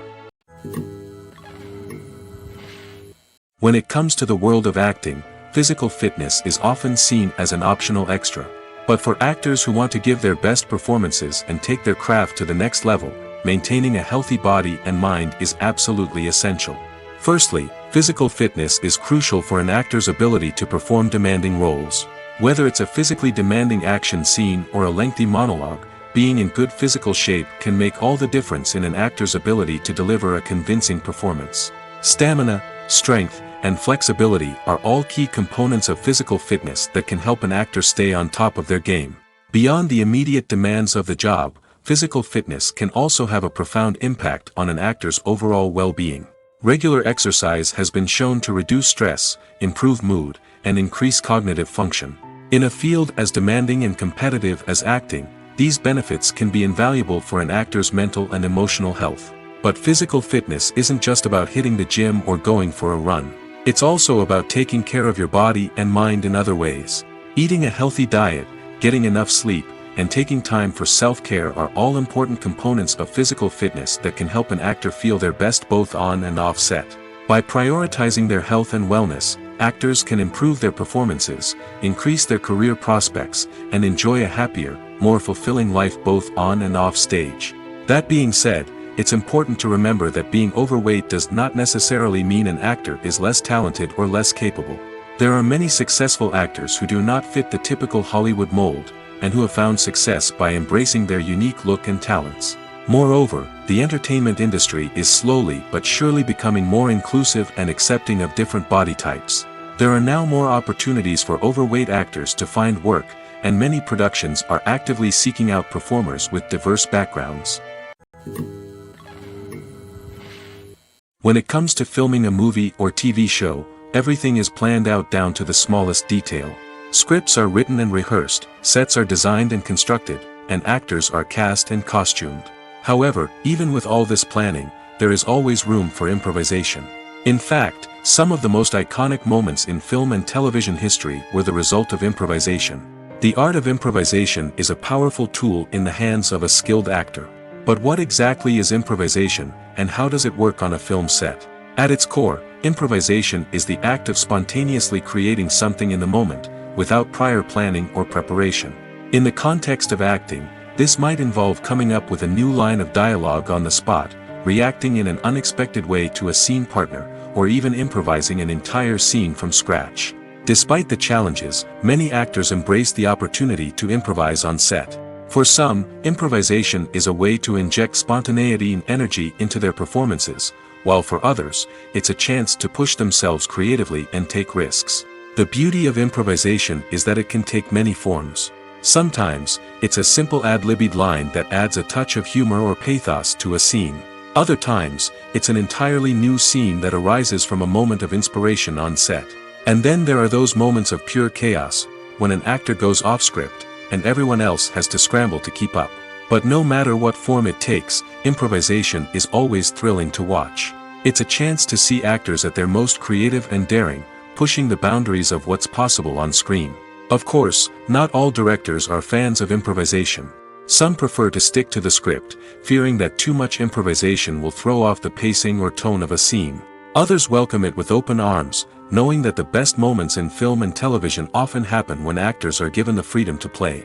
When it comes to the world of acting, physical fitness is often seen as an optional extra. But for actors who want to give their best performances and take their craft to the next level, maintaining a healthy body and mind is absolutely essential. Firstly, physical fitness is crucial for an actor's ability to perform demanding roles. Whether it's a physically demanding action scene or a lengthy monologue, being in good physical shape can make all the difference in an actor's ability to deliver a convincing performance. Stamina, strength, and flexibility are all key components of physical fitness that can help an actor stay on top of their game. Beyond the immediate demands of the job, physical fitness can also have a profound impact on an actor's overall well-being. Regular exercise has been shown to reduce stress, improve mood, and increase cognitive function. In a field as demanding and competitive as acting, these benefits can be invaluable for an actor's mental and emotional health. But physical fitness isn't just about hitting the gym or going for a run. It's also about taking care of your body and mind in other ways. Eating a healthy diet, getting enough sleep, and taking time for self-care are all important components of physical fitness that can help an actor feel their best both on and off set. By prioritizing their health and wellness, actors can improve their performances, increase their career prospects, and enjoy a happier, more fulfilling life both on and off stage. That being said, it's important to remember that being overweight does not necessarily mean an actor is less talented or less capable. There are many successful actors who do not fit the typical Hollywood mold, and who have found success by embracing their unique look and talents. Moreover, the entertainment industry is slowly but surely becoming more inclusive and accepting of different body types. There are now more opportunities for overweight actors to find work, and many productions are actively seeking out performers with diverse backgrounds. When it comes to filming a movie or TV show, everything is planned out down to the smallest detail. Scripts are written and rehearsed, sets are designed and constructed, and actors are cast and costumed. However, even with all this planning, there is always room for improvisation. In fact, some of the most iconic moments in film and television history were the result of improvisation. The art of improvisation is a powerful tool in the hands of a skilled actor. But what exactly is improvisation, and how does it work on a film set? At its core, improvisation is the act of spontaneously creating something in the moment, without prior planning or preparation. In the context of acting, this might involve coming up with a new line of dialogue on the spot, reacting in an unexpected way to a scene partner, or even improvising an entire scene from scratch. Despite the challenges, many actors embrace the opportunity to improvise on set. For some, improvisation is a way to inject spontaneity and energy into their performances, while for others, it's a chance to push themselves creatively and take risks. The beauty of improvisation is that it can take many forms. Sometimes, it's a simple ad-libbed line that adds a touch of humor or pathos to a scene. Other times, it's an entirely new scene that arises from a moment of inspiration on set. And then there are those moments of pure chaos, when an actor goes off script, and everyone else has to scramble to keep up. But no matter what form it takes, improvisation is always thrilling to watch. It's a chance to see actors at their most creative and daring, pushing the boundaries of what's possible on screen. Of course, not all directors are fans of improvisation. Some prefer to stick to the script, fearing that too much improvisation will throw off the pacing or tone of a scene. Others welcome it with open arms, knowing that the best moments in film and television often happen when actors are given the freedom to play.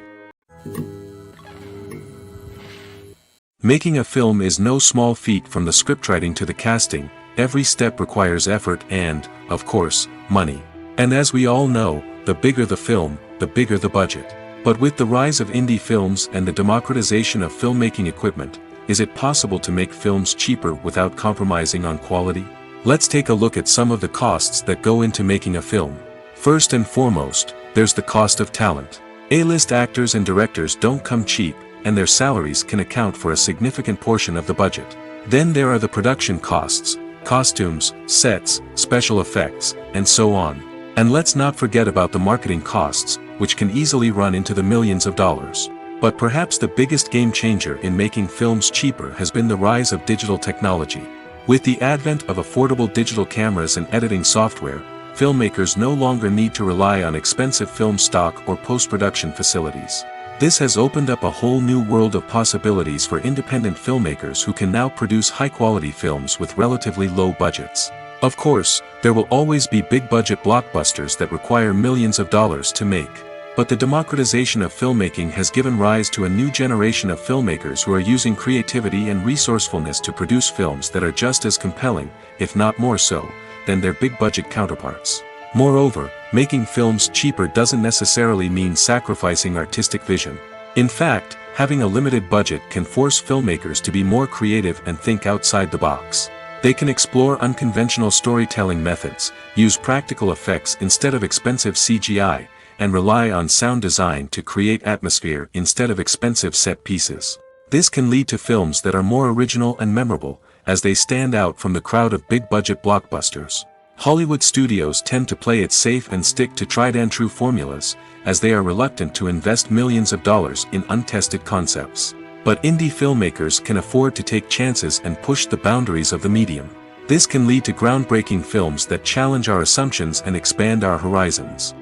Making a film is no small feat. From the scriptwriting to the casting, every step requires effort and, of course, money. And as we all know, the bigger the film, the bigger the budget. But with the rise of indie films and the democratization of filmmaking equipment, is it possible to make films cheaper without compromising on quality? Let's take a look at some of the costs that go into making a film. First and foremost, there's the cost of talent. A-list actors and directors don't come cheap, and their salaries can account for a significant portion of the budget. Then there are the production costs, costumes, sets, special effects, and so on. And let's not forget about the marketing costs, which can easily run into the millions of dollars. But perhaps the biggest game changer in making films cheaper has been the rise of digital technology. With the advent of affordable digital cameras and editing software, filmmakers no longer need to rely on expensive film stock or post-production facilities. This has opened up a whole new world of possibilities for independent filmmakers who can now produce high-quality films with relatively low budgets. Of course, there will always be big-budget blockbusters that require millions of dollars to make. But the democratization of filmmaking has given rise to a new generation of filmmakers who are using creativity and resourcefulness to produce films that are just as compelling, if not more so, than their big-budget counterparts. Moreover, making films cheaper doesn't necessarily mean sacrificing artistic vision. In fact, having a limited budget can force filmmakers to be more creative and think outside the box. They can explore unconventional storytelling methods, use practical effects instead of expensive CGI, and rely on sound design to create atmosphere instead of expensive set pieces. This can lead to films that are more original and memorable, as they stand out from the crowd of big-budget blockbusters. Hollywood studios tend to play it safe and stick to tried-and-true formulas, as they are reluctant to invest millions of dollars in untested concepts. But indie filmmakers can afford to take chances and push the boundaries of the medium. This can lead to groundbreaking films that challenge our assumptions and expand our horizons.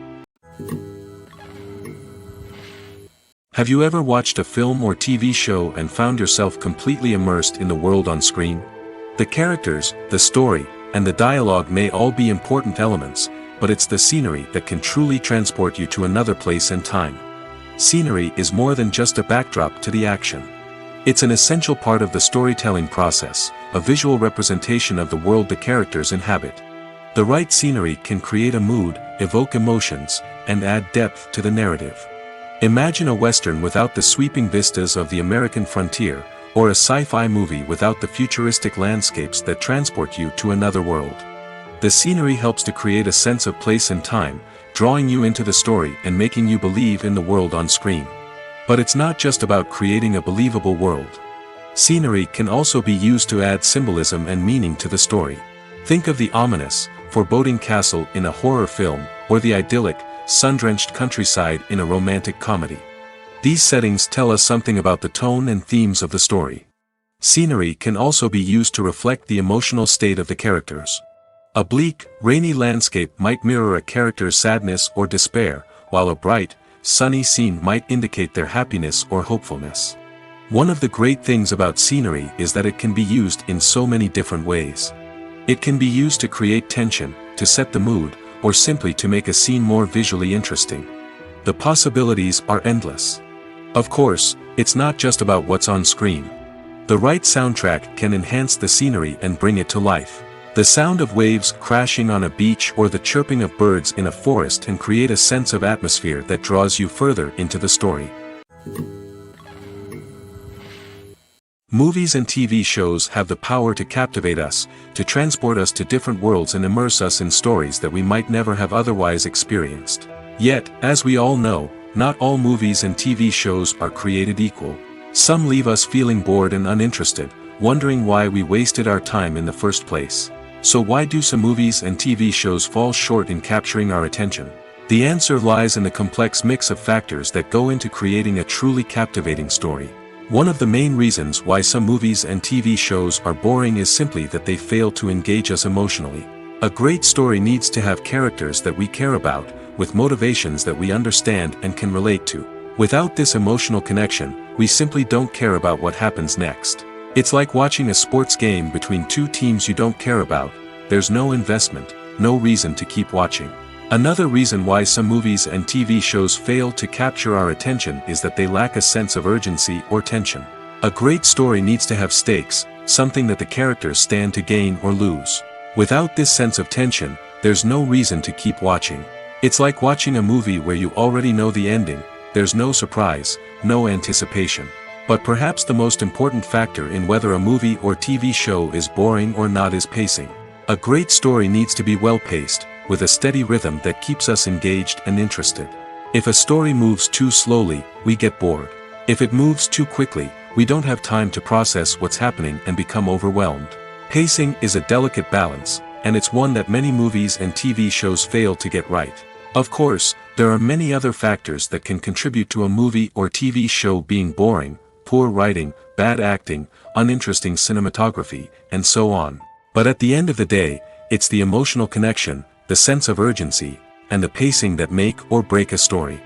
Have you ever watched a film or TV show and found yourself completely immersed in the world on screen? The characters, the story, and the dialogue may all be important elements, but it's the scenery that can truly transport you to another place and time. Scenery is more than just a backdrop to the action. It's an essential part of the storytelling process, a visual representation of the world the characters inhabit. The right scenery can create a mood, evoke emotions, and add depth to the narrative. Imagine a Western without the sweeping vistas of the American frontier, or a sci-fi movie without the futuristic landscapes that transport you to another world. The scenery helps to create a sense of place and time, drawing you into the story and making you believe in the world on screen. But it's not just about creating a believable world. Scenery can also be used to add symbolism and meaning to the story. Think of the ominous, foreboding castle in a horror film, or the idyllic, sun-drenched countryside in a romantic comedy. These settings tell us something about the tone and themes of the story. Scenery can also be used to reflect the emotional state of the characters. A bleak, rainy landscape might mirror a character's sadness or despair, while a bright, sunny scene might indicate their happiness or hopefulness. One of the great things about scenery is that it can be used in so many different ways. It can be used to create tension, to set the mood, or simply to make a scene more visually interesting. The possibilities are endless. Of course, it's not just about what's on screen. The right soundtrack can enhance the scenery and bring it to life. The sound of waves crashing on a beach or the chirping of birds in a forest can create a sense of atmosphere that draws you further into the story. Movies and TV shows have the power to captivate us, to transport us to different worlds and immerse us in stories that we might never have otherwise experienced. Yet, as we all know, not all movies and TV shows are created equal. Some leave us feeling bored and uninterested, wondering why we wasted our time in the first place. So why do some movies and TV shows fall short in capturing our attention? The answer lies in the complex mix of factors that go into creating a truly captivating story. One of the main reasons why some movies and TV shows are boring is simply that they fail to engage us emotionally. A great story needs to have characters that we care about, with motivations that we understand and can relate to. Without this emotional connection, we simply don't care about what happens next. It's like watching a sports game between two teams you don't care about. There's no investment, no reason to keep watching. Another reason why some movies and TV shows fail to capture our attention is that they lack a sense of urgency or tension. A great story needs to have stakes, something that the characters stand to gain or lose. Without this sense of tension, there's no reason to keep watching. It's like watching a movie where you already know the ending. There's no surprise, no anticipation. But perhaps the most important factor in whether a movie or TV show is boring or not is pacing. A great story needs to be well-paced, with a steady rhythm that keeps us engaged and interested. If a story moves too slowly, we get bored. If it moves too quickly, we don't have time to process what's happening and become overwhelmed. Pacing is a delicate balance, and it's one that many movies and TV shows fail to get right. Of course, there are many other factors that can contribute to a movie or TV show being boring: poor writing, bad acting, uninteresting cinematography, and so on. But at the end of the day, it's the emotional connection, the sense of urgency, and the pacing that make or break a story.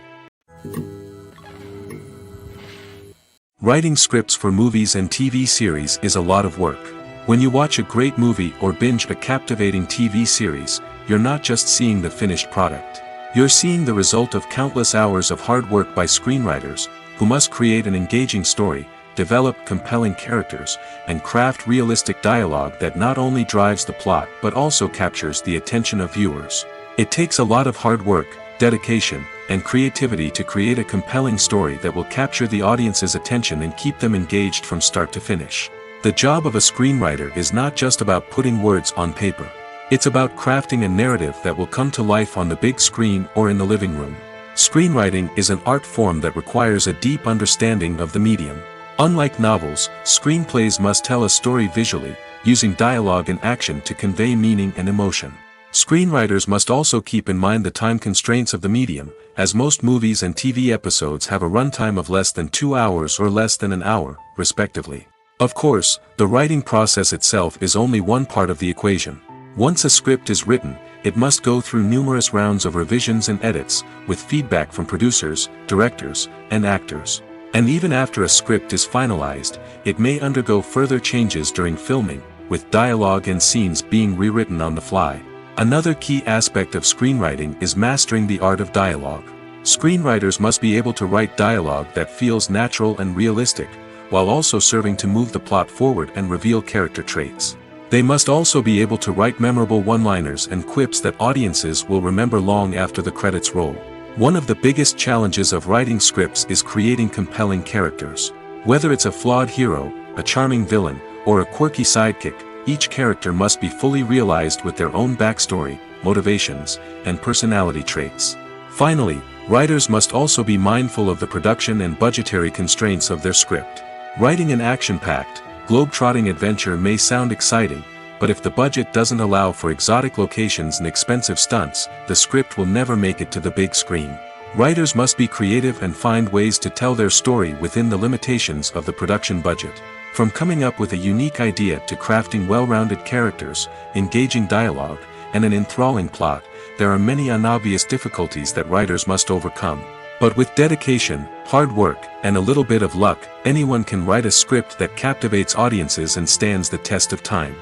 Writing scripts for movies and TV series is a lot of work. When you watch a great movie or binge a captivating TV series, you're not just seeing the finished product. You're seeing the result of countless hours of hard work by screenwriters, who must create an engaging story, develop compelling characters, and craft realistic dialogue that not only drives the plot but also captures the attention of viewers. It takes a lot of hard work, dedication, and creativity to create a compelling story that will capture the audience's attention and keep them engaged from start to finish. The job of a screenwriter is not just about putting words on paper. It's about crafting a narrative that will come to life on the big screen or in the living room. Screenwriting is an art form that requires a deep understanding of the medium. Unlike novels, screenplays must tell a story visually, using dialogue and action to convey meaning and emotion. Screenwriters must also keep in mind the time constraints of the medium, as most movies and TV episodes have a runtime of less than 2 hours or less than an hour, respectively. Of course, the writing process itself is only one part of the equation. Once a script is written, it must go through numerous rounds of revisions and edits, with feedback from producers, directors, and actors. And even after a script is finalized, it may undergo further changes during filming, with dialogue and scenes being rewritten on the fly. Another key aspect of screenwriting is mastering the art of dialogue. Screenwriters must be able to write dialogue that feels natural and realistic, while also serving to move the plot forward and reveal character traits. They must also be able to write memorable one-liners and quips that audiences will remember long after the credits roll. One of the biggest challenges of writing scripts is creating compelling characters. Whether it's a flawed hero, a charming villain, or a quirky sidekick, each character must be fully realized with their own backstory, motivations, and personality traits. Finally, writers must also be mindful of the production and budgetary constraints of their script. Writing an action-packed, globe-trotting adventure may sound exciting, but if the budget doesn't allow for exotic locations and expensive stunts, the script will never make it to the big screen. Writers must be creative and find ways to tell their story within the limitations of the production budget. From coming up with a unique idea to crafting well-rounded characters, engaging dialogue, and an enthralling plot, there are many unobvious difficulties that writers must overcome. But with dedication, hard work, and a little bit of luck, anyone can write a script that captivates audiences and stands the test of time.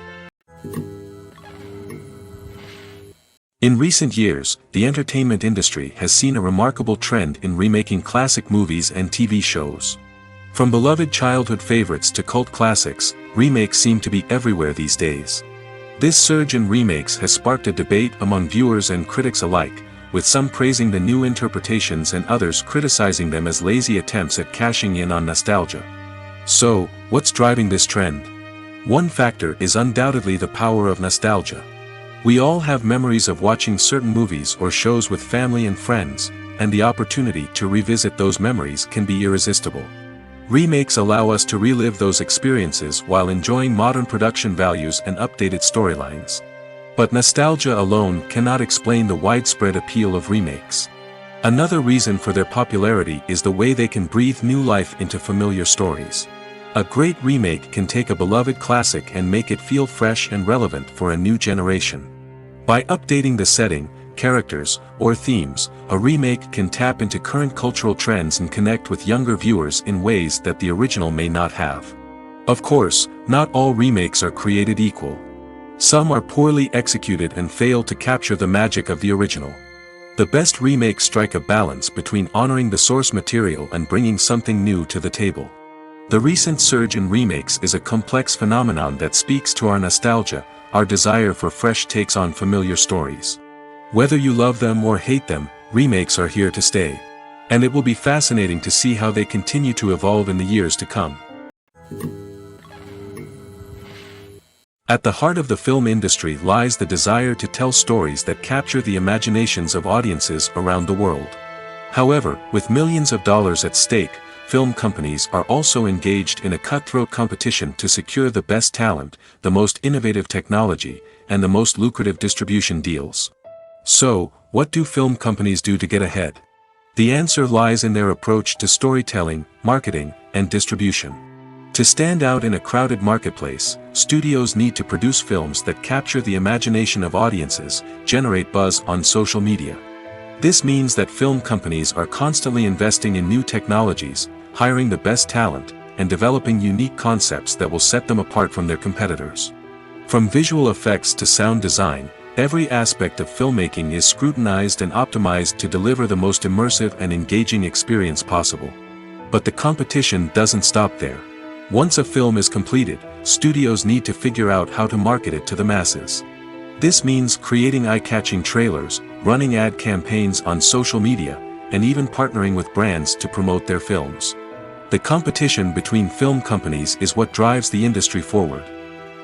In recent years, the entertainment industry has seen a remarkable trend in remaking classic movies and TV shows. From beloved childhood favorites to cult classics, remakes seem to be everywhere these days. This surge in remakes has sparked a debate among viewers and critics alike, with some praising the new interpretations and others criticizing them as lazy attempts at cashing in on nostalgia. So, what's driving this trend? One factor is undoubtedly the power of nostalgia. We all have memories of watching certain movies or shows with family and friends, and the opportunity to revisit those memories can be irresistible. Remakes allow us to relive those experiences while enjoying modern production values and updated storylines. But nostalgia alone cannot explain the widespread appeal of remakes. Another reason for their popularity is the way they can breathe new life into familiar stories. A great remake can take a beloved classic and make it feel fresh and relevant for a new generation. By updating the setting, characters, or themes, a remake can tap into current cultural trends and connect with younger viewers in ways that the original may not have. Of course, not all remakes are created equal. Some are poorly executed and fail to capture the magic of the original. The best remakes strike a balance between honoring the source material and bringing something new to the table. The recent surge in remakes is a complex phenomenon that speaks to our nostalgia, our desire for fresh takes on familiar stories. Whether you love them or hate them, remakes are here to stay. And it will be fascinating to see how they continue to evolve in the years to come. At the heart of the film industry lies the desire to tell stories that capture the imaginations of audiences around the world. However, with millions of dollars at stake, film companies are also engaged in a cutthroat competition to secure the best talent, the most innovative technology, and the most lucrative distribution deals. So, what do film companies do to get ahead? The answer lies in their approach to storytelling, marketing, and distribution. To stand out in a crowded marketplace, studios need to produce films that capture the imagination of audiences, generate buzz on social media. This means that film companies are constantly investing in new technologies, hiring the best talent, and developing unique concepts that will set them apart from their competitors. From visual effects to sound design, every aspect of filmmaking is scrutinized and optimized to deliver the most immersive and engaging experience possible. But the competition doesn't stop there. Once a film is completed, studios need to figure out how to market it to the masses. This means creating eye-catching trailers, running ad campaigns on social media, and even partnering with brands to promote their films. The competition between film companies is what drives the industry forward.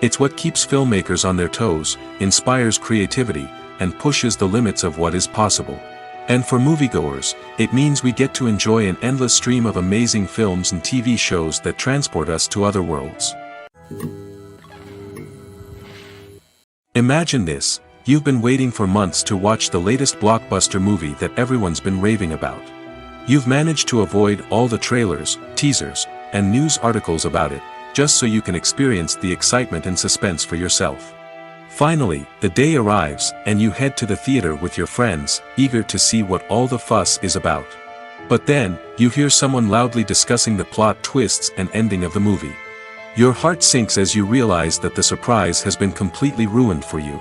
It's what keeps filmmakers on their toes, inspires creativity, and pushes the limits of what is possible. And for moviegoers, it means we get to enjoy an endless stream of amazing films and TV shows that transport us to other worlds. Imagine this: You've been waiting for months to watch the latest blockbuster movie that everyone's been raving about. You've managed to avoid all the trailers, teasers, and news articles about it, just so you can experience the excitement and suspense for yourself. Finally, the day arrives, and you head to the theater with your friends, eager to see what all the fuss is about. But then, you hear someone loudly discussing the plot twists and ending of the movie. Your heart sinks as you realize that the surprise has been completely ruined for you.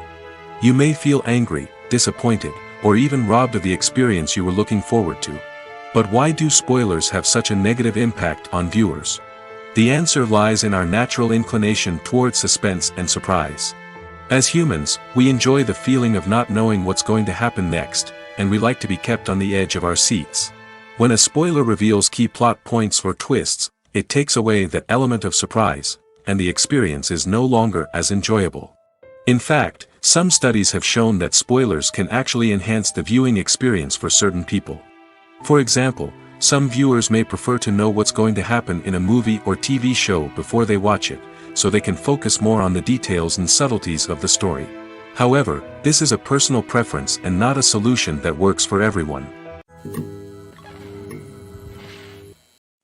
You may feel angry, disappointed, or even robbed of the experience you were looking forward to. But why do spoilers have such a negative impact on viewers? The answer lies in our natural inclination toward suspense and surprise. As humans, we enjoy the feeling of not knowing what's going to happen next, and we like to be kept on the edge of our seats. When a spoiler reveals key plot points or twists, it takes away that element of surprise, and the experience is no longer as enjoyable. In fact, some studies have shown that spoilers can actually enhance the viewing experience for certain people. For example, some viewers may prefer to know what's going to happen in a movie or TV show before they watch it, so they can focus more on the details and subtleties of the story. However, this is a personal preference and not a solution that works for everyone.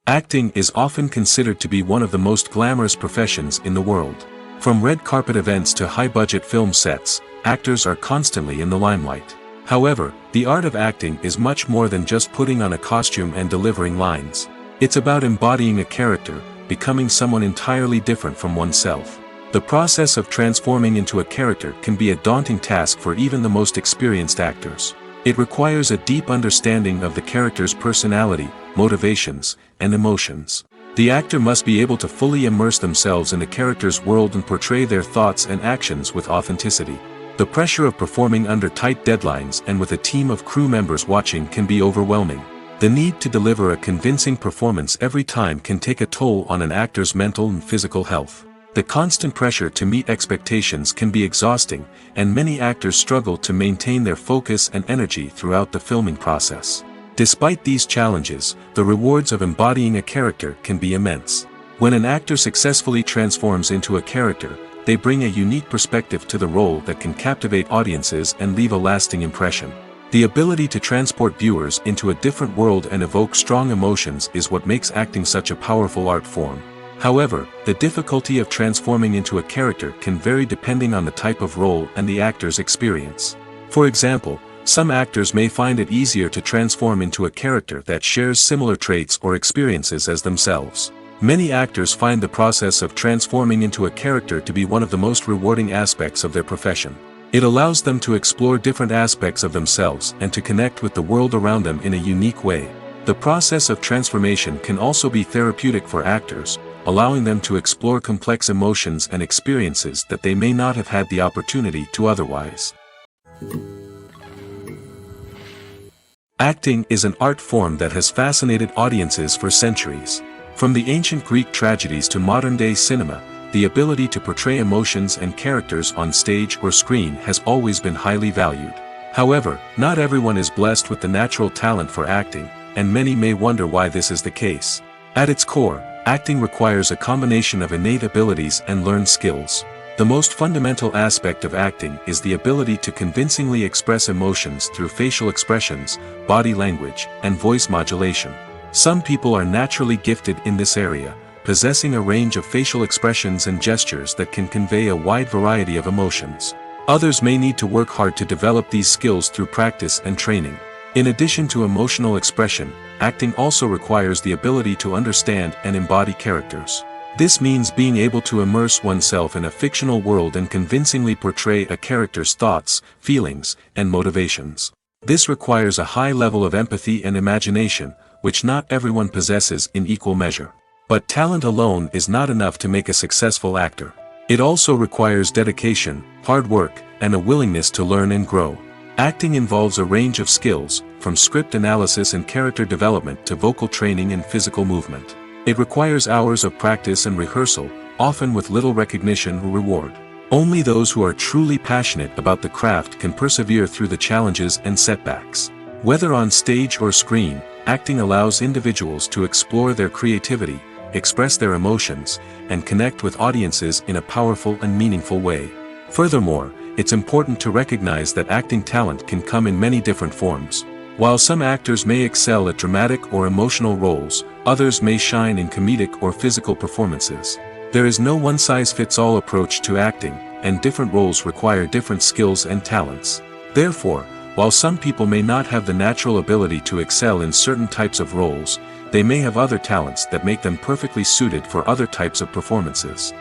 Acting is often considered to be one of the most glamorous professions in the world. From red carpet events to high-budget film sets, actors are constantly in the limelight. However, the art of acting is much more than just putting on a costume and delivering lines. It's about embodying a character, becoming someone entirely different from oneself. The process of transforming into a character can be a daunting task for even the most experienced actors. It requires a deep understanding of the character's personality, motivations, and emotions. The actor must be able to fully immerse themselves in the character's world and portray their thoughts and actions with authenticity. The pressure of performing under tight deadlines and with a team of crew members watching can be overwhelming. The need to deliver a convincing performance every time can take a toll on an actor's mental and physical health. The constant pressure to meet expectations can be exhausting, and many actors struggle to maintain their focus and energy throughout the filming process. Despite these challenges, the rewards of embodying a character can be immense. When an actor successfully transforms into a character, they bring a unique perspective to the role that can captivate audiences and leave a lasting impression. The ability to transport viewers into a different world and evoke strong emotions is what makes acting such a powerful art form. However, the difficulty of transforming into a character can vary depending on the type of role and the actor's experience. For example, some actors may find it easier to transform into a character that shares similar traits or experiences as themselves. Many actors find the process of transforming into a character to be one of the most rewarding aspects of their profession. It allows them to explore different aspects of themselves and to connect with the world around them in a unique way. The process of transformation can also be therapeutic for actors, allowing them to explore complex emotions and experiences that they may not have had the opportunity to otherwise. Acting is an art form that has fascinated audiences for centuries. From the ancient Greek tragedies to modern-day cinema, the ability to portray emotions and characters on stage or screen has always been highly valued. However, not everyone is blessed with the natural talent for acting, and many may wonder why this is the case. At its core, acting requires a combination of innate abilities and learned skills. The most fundamental aspect of acting is the ability to convincingly express emotions through facial expressions, body language, and voice modulation. Some people are naturally gifted in this area, possessing a range of facial expressions and gestures that can convey a wide variety of emotions. Others may need to work hard to develop these skills through practice and training. In addition to emotional expression, acting also requires the ability to understand and embody characters. This means being able to immerse oneself in a fictional world and convincingly portray a character's thoughts, feelings, and motivations. This requires a high level of empathy and imagination, which not everyone possesses in equal measure. But talent alone is not enough to make a successful actor. It also requires dedication, hard work, and a willingness to learn and grow. Acting involves a range of skills, from script analysis and character development to vocal training and physical movement. It requires hours of practice and rehearsal, often with little recognition or reward. Only those who are truly passionate about the craft can persevere through the challenges and setbacks. Whether on stage or screen, acting allows individuals to explore their creativity, express their emotions, and connect with audiences in a powerful and meaningful way. Furthermore, it's important to recognize that acting talent can come in many different forms. While some actors may excel at dramatic or emotional roles, others may shine in comedic or physical performances. There is no one-size-fits-all approach to acting, and different roles require different skills and talents. Therefore, while some people may not have the natural ability to excel in certain types of roles, they may have other talents that make them perfectly suited for other types of performances.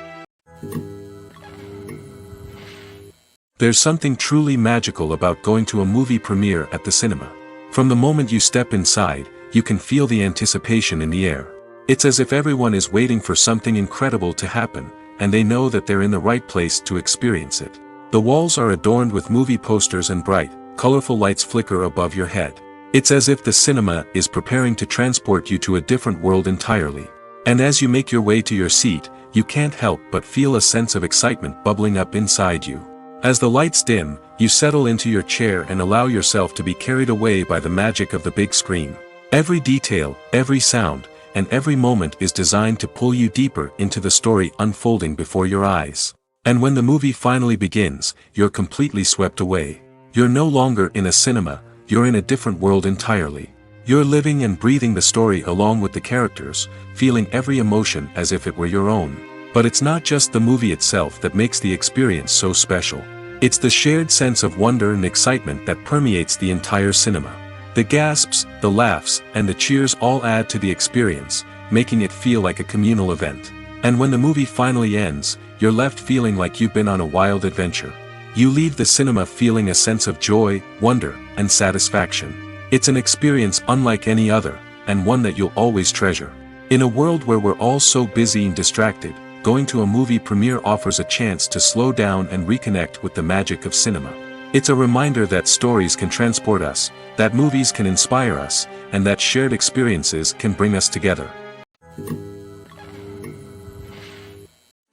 There's something truly magical about going to a movie premiere at the cinema. From the moment you step inside, you can feel the anticipation in the air. It's as if everyone is waiting for something incredible to happen, and they know that they're in the right place to experience it. The walls are adorned with movie posters and bright, colorful lights flicker above your head. It's as if the cinema is preparing to transport you to a different world entirely. And as you make your way to your seat, you can't help but feel a sense of excitement bubbling up inside you. As the lights dim, you settle into your chair and allow yourself to be carried away by the magic of the big screen. Every detail, every sound, and every moment is designed to pull you deeper into the story unfolding before your eyes. And when the movie finally begins, you're completely swept away. You're no longer in a cinema, you're in a different world entirely. You're living and breathing the story along with the characters, feeling every emotion as if it were your own. But it's not just the movie itself that makes the experience so special. It's the shared sense of wonder and excitement that permeates the entire cinema. The gasps, the laughs, and the cheers all add to the experience, making it feel like a communal event. And when the movie finally ends, you're left feeling like you've been on a wild adventure. You leave the cinema feeling a sense of joy, wonder, and satisfaction. It's an experience unlike any other, and one that you'll always treasure. In a world where we're all so busy and distracted, going to a movie premiere offers a chance to slow down and reconnect with the magic of cinema. It's a reminder that stories can transport us, that movies can inspire us, and that shared experiences can bring us together.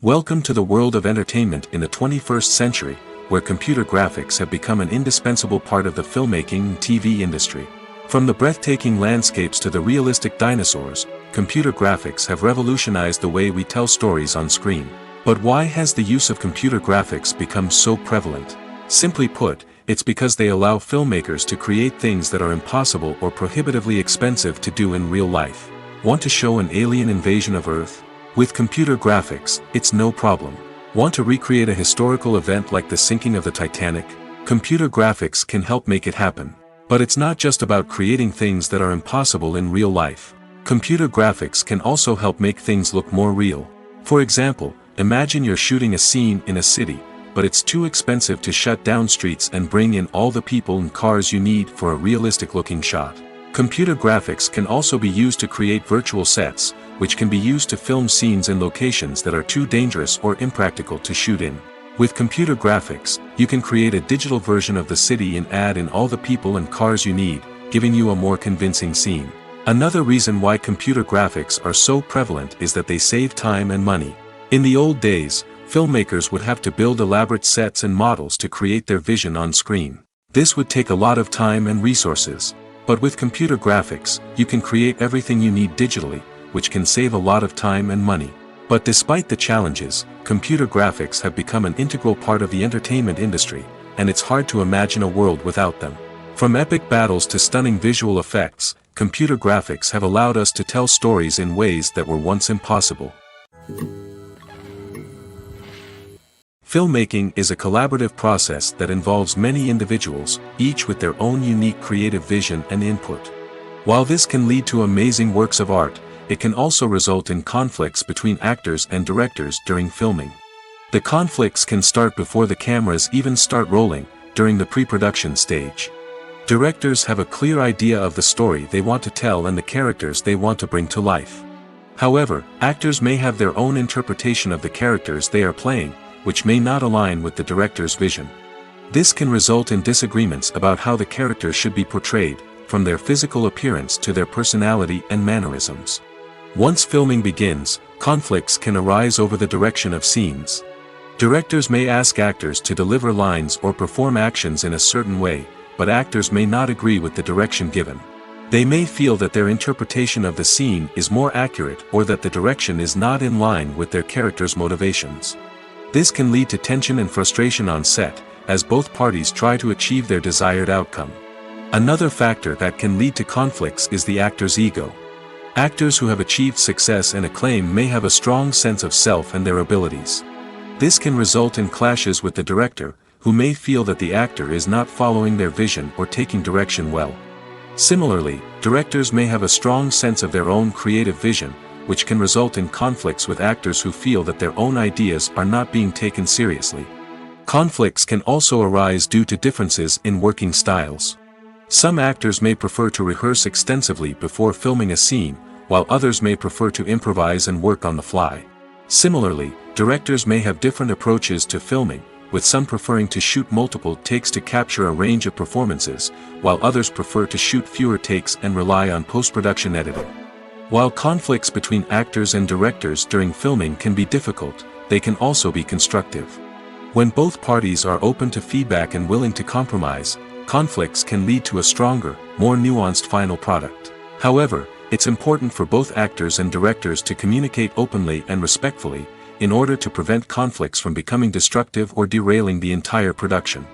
Welcome to the world of entertainment in the 21st century, where computer graphics have become an indispensable part of the filmmaking and TV industry. From the breathtaking landscapes to the realistic dinosaurs, computer graphics have revolutionized the way we tell stories on screen. But why has the use of computer graphics become so prevalent? Simply put, it's because they allow filmmakers to create things that are impossible or prohibitively expensive to do in real life. Want to show an alien invasion of Earth? With computer graphics, it's no problem. Want to recreate a historical event like the sinking of the Titanic? Computer graphics can help make it happen. But it's not just about creating things that are impossible in real life. Computer graphics can also help make things look more real. For example, imagine you're shooting a scene in a city, but it's too expensive to shut down streets and bring in all the people and cars you need for a realistic-looking shot. Computer graphics can also be used to create virtual sets, which can be used to film scenes in locations that are too dangerous or impractical to shoot in. With computer graphics, you can create a digital version of the city and add in all the people and cars you need, giving you a more convincing scene. Another reason why computer graphics are so prevalent is that they save time and money. In the old days, filmmakers would have to build elaborate sets and models to create their vision on screen. This would take a lot of time and resources. But with computer graphics, you can create everything you need digitally, which can save a lot of time and money. But despite the challenges, computer graphics have become an integral part of the entertainment industry, and it's hard to imagine a world without them. From epic battles to stunning visual effects, computer graphics have allowed us to tell stories in ways that were once impossible. Filmmaking is a collaborative process that involves many individuals, each with their own unique creative vision and input. While this can lead to amazing works of art, it can also result in conflicts between actors and directors during filming. The conflicts can start before the cameras even start rolling, during the pre-production stage. Directors have a clear idea of the story they want to tell and the characters they want to bring to life. However, actors may have their own interpretation of the characters they are playing, which may not align with the director's vision. This can result in disagreements about how the characters should be portrayed, from their physical appearance to their personality and mannerisms. Once filming begins, conflicts can arise over the direction of scenes. Directors may ask actors to deliver lines or perform actions in a certain way, but actors may not agree with the direction given. They may feel that their interpretation of the scene is more accurate or that the direction is not in line with their character's motivations. This can lead to tension and frustration on set, as both parties try to achieve their desired outcome. Another factor that can lead to conflicts is the actor's ego. Actors who have achieved success and acclaim may have a strong sense of self and their abilities. This can result in clashes with the director, who may feel that the actor is not following their vision or taking direction well. Similarly, directors may have a strong sense of their own creative vision, which can result in conflicts with actors who feel that their own ideas are not being taken seriously. Conflicts can also arise due to differences in working styles. Some actors may prefer to rehearse extensively before filming a scene, while others may prefer to improvise and work on the fly. Similarly, directors may have different approaches to filming, with some preferring to shoot multiple takes to capture a range of performances, while others prefer to shoot fewer takes and rely on post-production editing. While conflicts between actors and directors during filming can be difficult, they can also be constructive. When both parties are open to feedback and willing to compromise, conflicts can lead to a stronger, more nuanced final product. However, it's important for both actors and directors to communicate openly and respectfully, in order to prevent conflicts from becoming destructive or derailing the entire production.